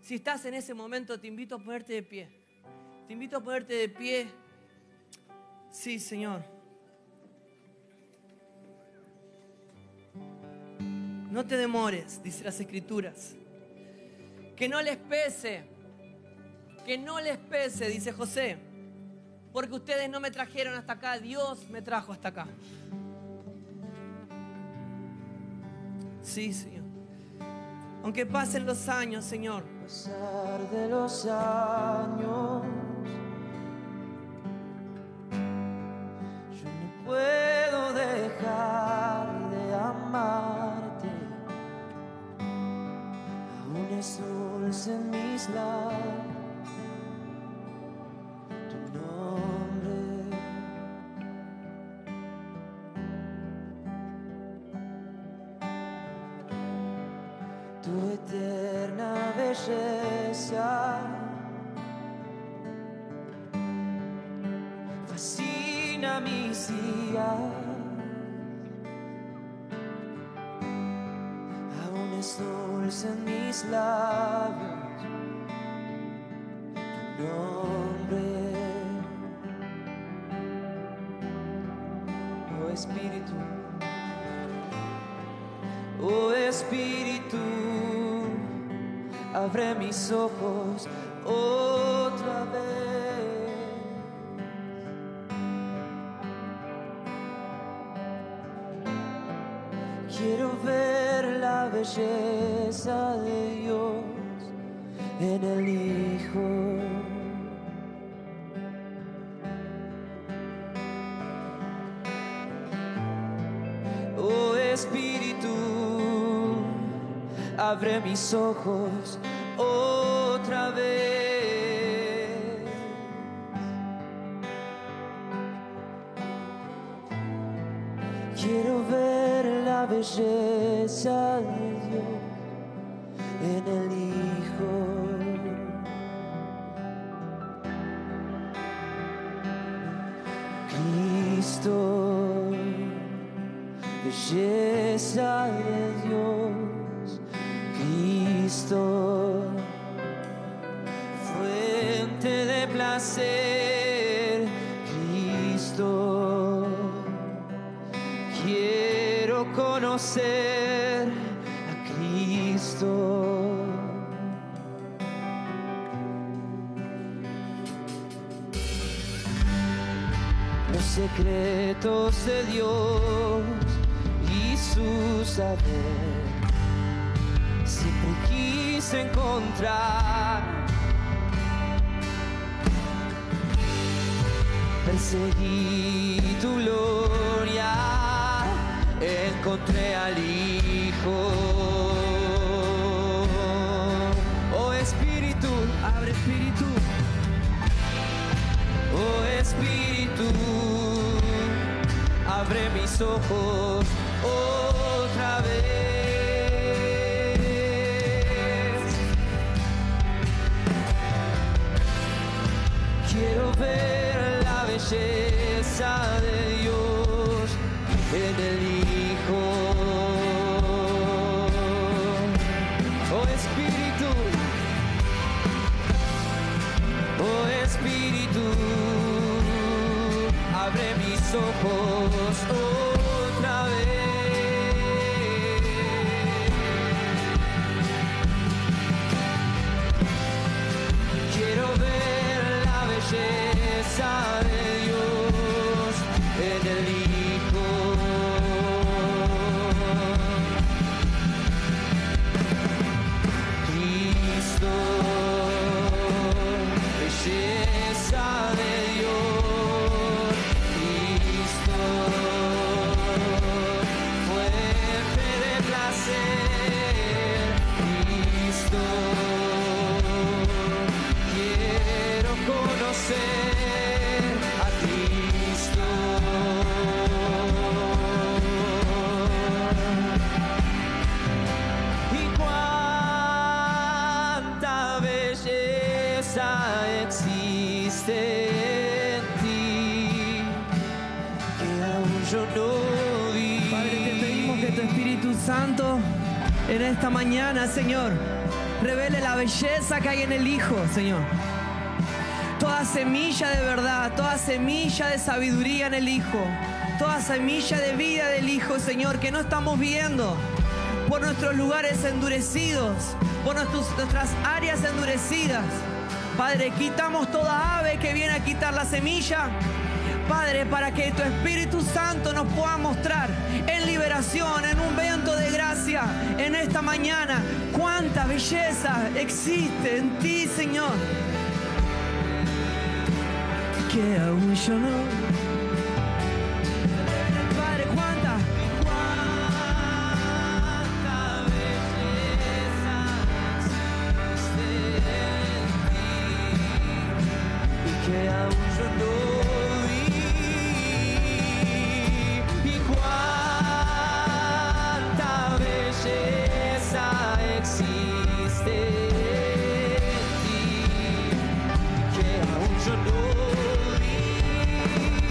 Si estás en ese momento, te invito a ponerte de pie. Te invito a ponerte de pie. Sí, Señor. No te demores, dice las Escrituras. Que no les pese, dice José, porque ustedes no me trajeron hasta acá, Dios me trajo hasta acá. Sí, Señor. Aunque pasen los años, Señor. A pesar de los años, yo no puedo dejar de amarte. Aún es dulce en mis labios tu nombre. Tu eterna belleza fascina mis días. Aún es dulce en mis labios tu nombre. Oh Espíritu, oh Espíritu, abre mis ojos otra vez. Quiero ver la belleza de Dios en el Hijo. Oh Espíritu, abre mis ojos otra vez. Quiero ver la belleza de Dios en el Hijo. Cristo, belleza de Dios. Cristo, fuente de placer. Cristo, quiero conocer a Cristo. Los secretos de Dios y su saber siempre quise encontrar. Perseguí tu gloria, encontré al Hijo. Oh Espíritu, Abre, Espíritu. oh Espíritu, abre mis ojos otra vez. Quiero ver la belleza de Dios en el Hijo. Oh Espíritu, oh Espíritu, abre mis ojos otra vez. Quiero ver la belleza de Dios en el Hijo. Cristo, belleza de Dios. Cristo, fuente de placer. Cristo, quiero conocer a Cristo. Y cuánta belleza existe en ti que aún yo no vi. Padre, te pedimos que tu Espíritu Santo en esta mañana, Señor, revele la belleza que hay en el Hijo, Señor. Toda semilla de verdad, toda semilla de sabiduría en el Hijo, toda semilla de vida del Hijo, Señor, que no estamos viendo por nuestros lugares endurecidos, por nuestras áreas endurecidas. Padre, quitamos toda ave que viene a quitar la semilla, Padre, para que tu Espíritu Santo nos pueda mostrar en liberación, en un viento de gracia, en esta mañana, cuánta belleza existe en ti, Señor, que aún yo no. Padre, cuánta belleza existe en ti y que aún yo no. Existe en ti que aún yo no vi.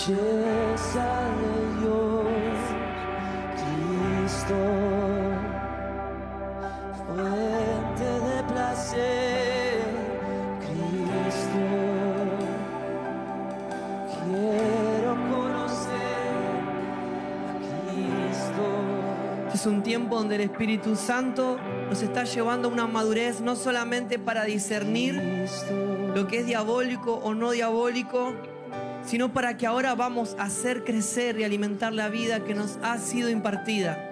belleza de Dios, Cristo, fuente de placer, Cristo, quiero conocer a Cristo. Es un tiempo donde el Espíritu Santo nos está llevando a una madurez no solamente para discernir lo que es diabólico o no diabólico, sino para que ahora vamos a hacer crecer y alimentar la vida que nos ha sido impartida.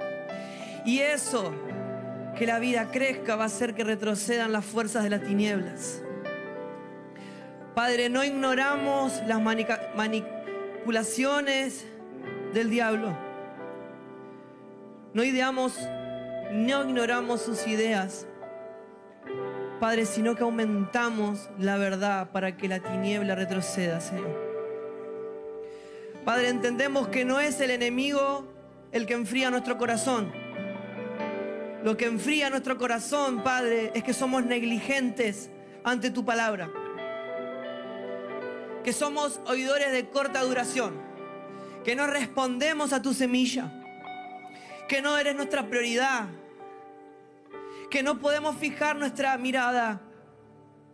Y eso, que la vida crezca, va a hacer que retrocedan las fuerzas de las tinieblas. Padre, no ignoramos las manipulaciones del diablo. No ignoramos sus ideas, Padre, sino que aumentamos la verdad para que la tiniebla retroceda, Señor. Padre, entendemos que no es el enemigo el que enfría nuestro corazón. Lo que enfría nuestro corazón, Padre, es que somos negligentes ante tu palabra. Que somos oidores de corta duración. Que no respondemos a tu semilla. Que no eres nuestra prioridad. Que no podemos fijar nuestra mirada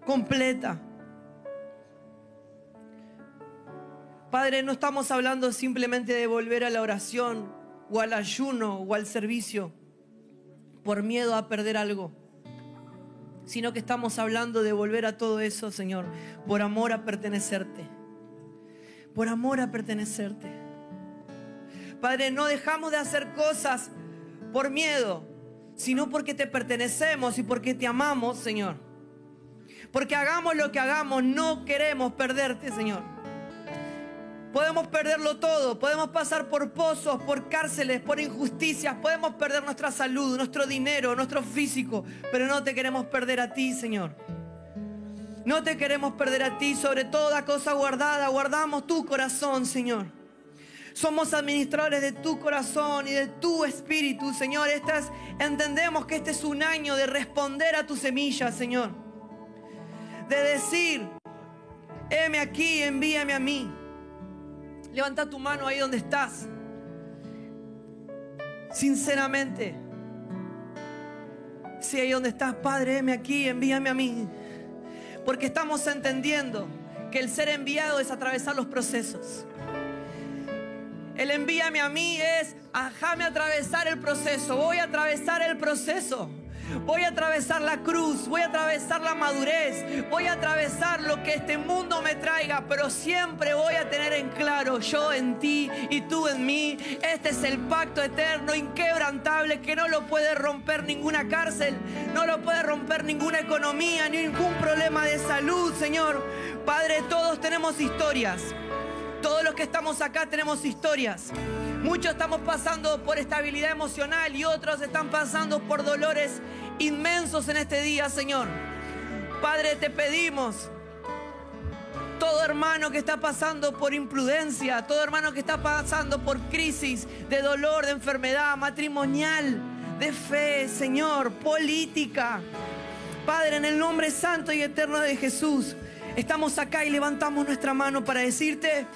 completa. Padre, no estamos hablando simplemente de volver a la oración o al ayuno o al servicio por miedo a perder algo, sino que estamos hablando de volver a todo eso, Señor, por amor a pertenecerte. Por amor a pertenecerte. Padre, no dejamos de hacer cosas por miedo, sino porque te pertenecemos y porque te amamos, Señor. Porque hagamos lo que hagamos, no queremos perderte, Señor. Podemos perderlo todo, podemos pasar por pozos, por cárceles, por injusticias, podemos perder nuestra salud, nuestro dinero, nuestro físico, pero no te queremos perder a ti, Señor. No te queremos perder a ti, sobre toda cosa guardada, guardamos tu corazón, Señor. Somos administradores de tu corazón y de tu espíritu, Señor. Entendemos que este es un año de responder a tu semilla, Señor. De decir, heme aquí, envíame a mí. Levanta tu mano ahí donde estás. Sinceramente. Sí, ahí donde estás, Padre, heme aquí, envíame a mí. Porque estamos entendiendo que el ser enviado es atravesar los procesos. El envíame a mí es, déjame atravesar el proceso. Voy a atravesar el proceso. Voy a atravesar la cruz, voy a atravesar la madurez, voy a atravesar lo que este mundo me traiga, pero siempre voy a tener en claro, yo en ti y tú en mí. Este es el pacto eterno, inquebrantable, que no lo puede romper ninguna cárcel, no lo puede romper ninguna economía, ni ningún problema de salud, Señor. Padre, todos tenemos historias. Todos los que estamos acá tenemos historias. Muchos estamos pasando por estabilidad emocional y otros están pasando por dolores inmensos en este día, Señor. Padre, te pedimos, todo hermano que está pasando por imprudencia, todo hermano que está pasando por crisis de dolor, de enfermedad matrimonial, de fe, Señor, política. Padre, en el nombre santo y eterno de Jesús, estamos acá y levantamos nuestra mano para decirte: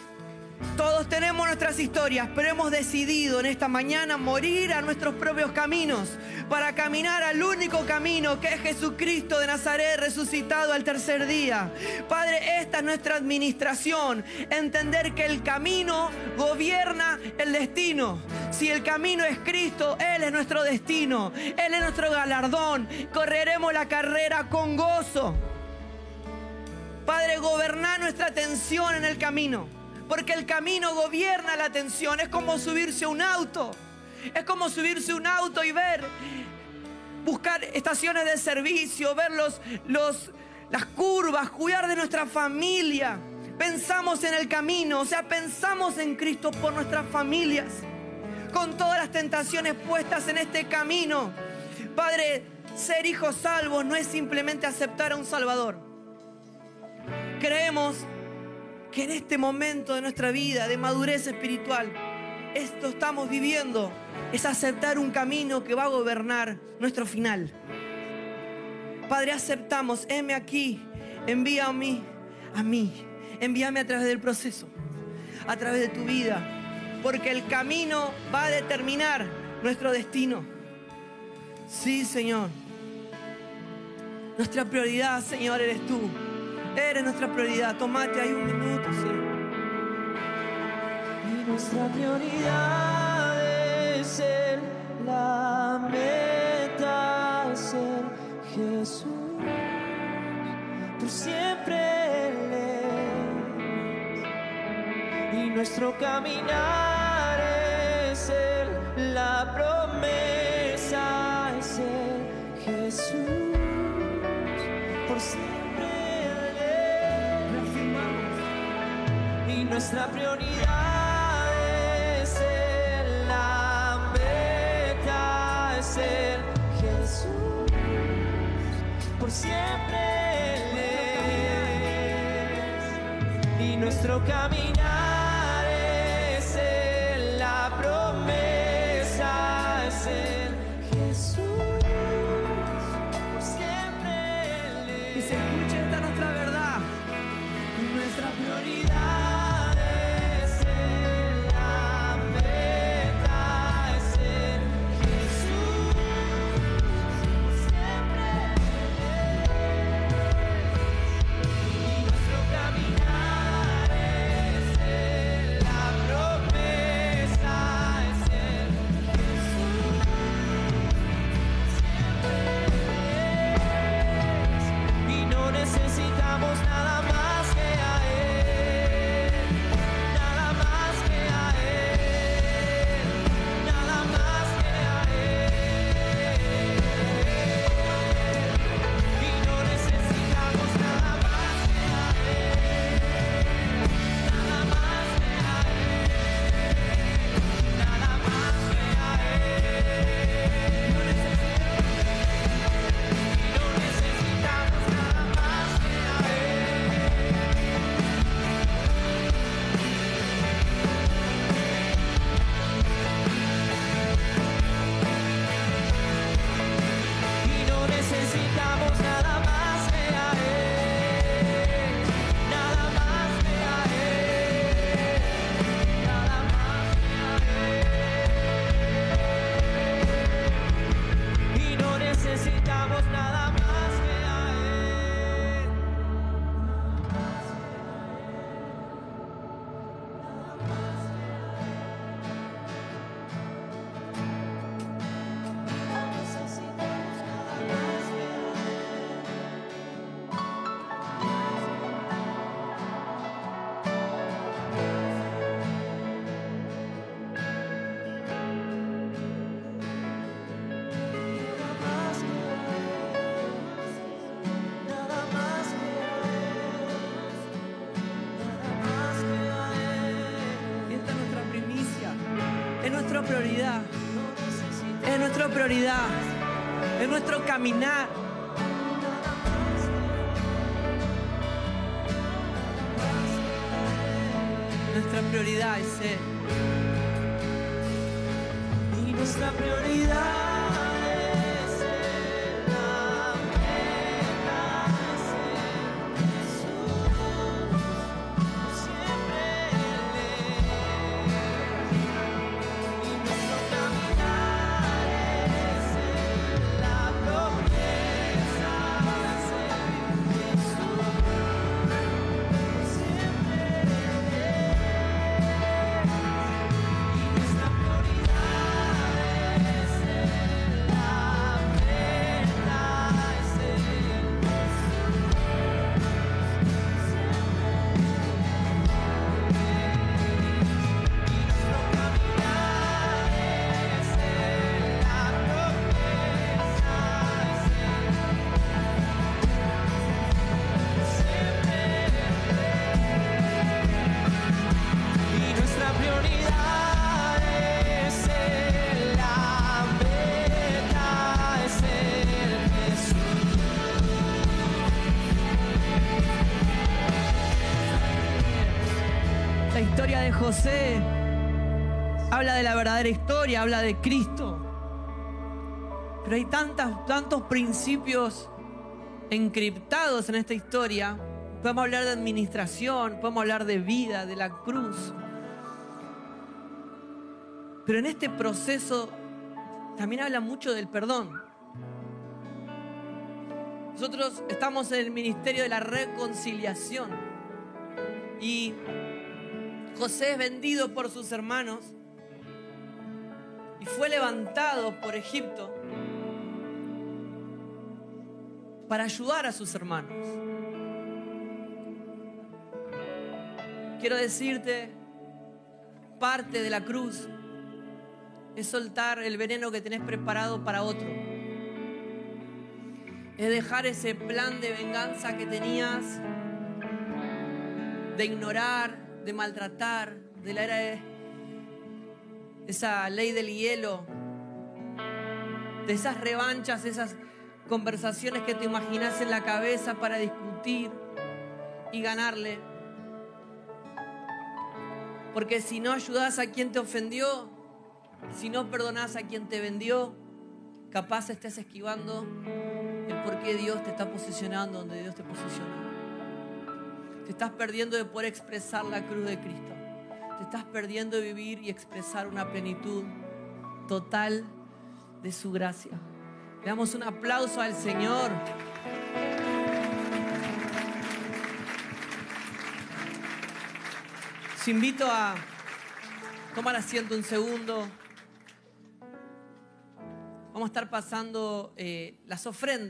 todos tenemos nuestras historias, pero hemos decidido en esta mañana morir a nuestros propios caminos para caminar al único camino, que es Jesucristo de Nazaret resucitado al tercer día. Padre, esta es nuestra administración, entender que el camino gobierna el destino. Si el camino es Cristo, Él es nuestro destino, Él es nuestro galardón. Correremos la carrera con gozo. Padre, goberná nuestra atención en el camino, porque el camino gobierna la atención. Es como subirse a un auto. Es como subirse a un auto y buscar estaciones de servicio, ver las curvas, cuidar de nuestra familia. Pensamos en el camino, o sea, pensamos en Cristo por nuestras familias, con todas las tentaciones puestas en este camino. Padre, ser hijos salvos no es simplemente aceptar a un Salvador. Creemos que en este momento de nuestra vida de madurez espiritual, esto estamos viviendo, es aceptar un camino que va a gobernar nuestro final. Padre, aceptamos, heme aquí, envíame a mí, envíame a través del proceso. a través de tu vida, porque el camino va a determinar nuestro destino. Sí, Señor. Nuestra prioridad, Señor, eres tú. Eres nuestra prioridad. Tomate ahí un minuto, sí. Y nuestra prioridad es ser la meta, ser Jesús. Por siempre Él es. Y nuestro caminar es ser la promesa, es ser Jesús. Por siempre Él es. Reafirmamos. Y nuestra prioridad es ser la meta, es ser Jesús. Por siempre Él es. Y nuestro caminar es ser la promesa, es ser Jesús. Por siempre Él es. Que se escuche esta nuestra verdad. Nuestra prioridad es ser la meta, es ser Jesús. Por siempre y nuestro caminar es ser la promesa, es ser Jesús. Siempre y no necesitamos nada más. Prioridad, es nuestra prioridad, es nuestro caminar. Nuestra prioridad es Él. Y nuestra prioridad De José habla de la verdadera historia, habla de Cristo, pero hay tantos principios encriptados en esta historia. Podemos hablar de administración, podemos hablar de vida, de la cruz, Pero en este proceso también habla mucho del perdón. Nosotros estamos en el ministerio de la reconciliación. Y José es vendido por sus hermanos y fue levantado por Egipto para ayudar a sus hermanos. Quiero decirte, parte de la cruz es soltar el veneno que tenés preparado para otro. Es dejar ese plan de venganza que tenías, de ignorar, de maltratar, de la era de esa ley del hielo, de esas revanchas, esas conversaciones que te imaginas en la cabeza para discutir y ganarle. Porque si no ayudás a quien te ofendió, si no perdonás a quien te vendió, capaz estés esquivando el por qué Dios te está posicionando donde Dios te posicionó. Te estás perdiendo de poder expresar la cruz de Cristo. Te estás perdiendo de vivir y expresar una plenitud total de su gracia. Le damos un aplauso al Señor. Te invito a tomar asiento un segundo. Vamos a estar pasando las ofrendas.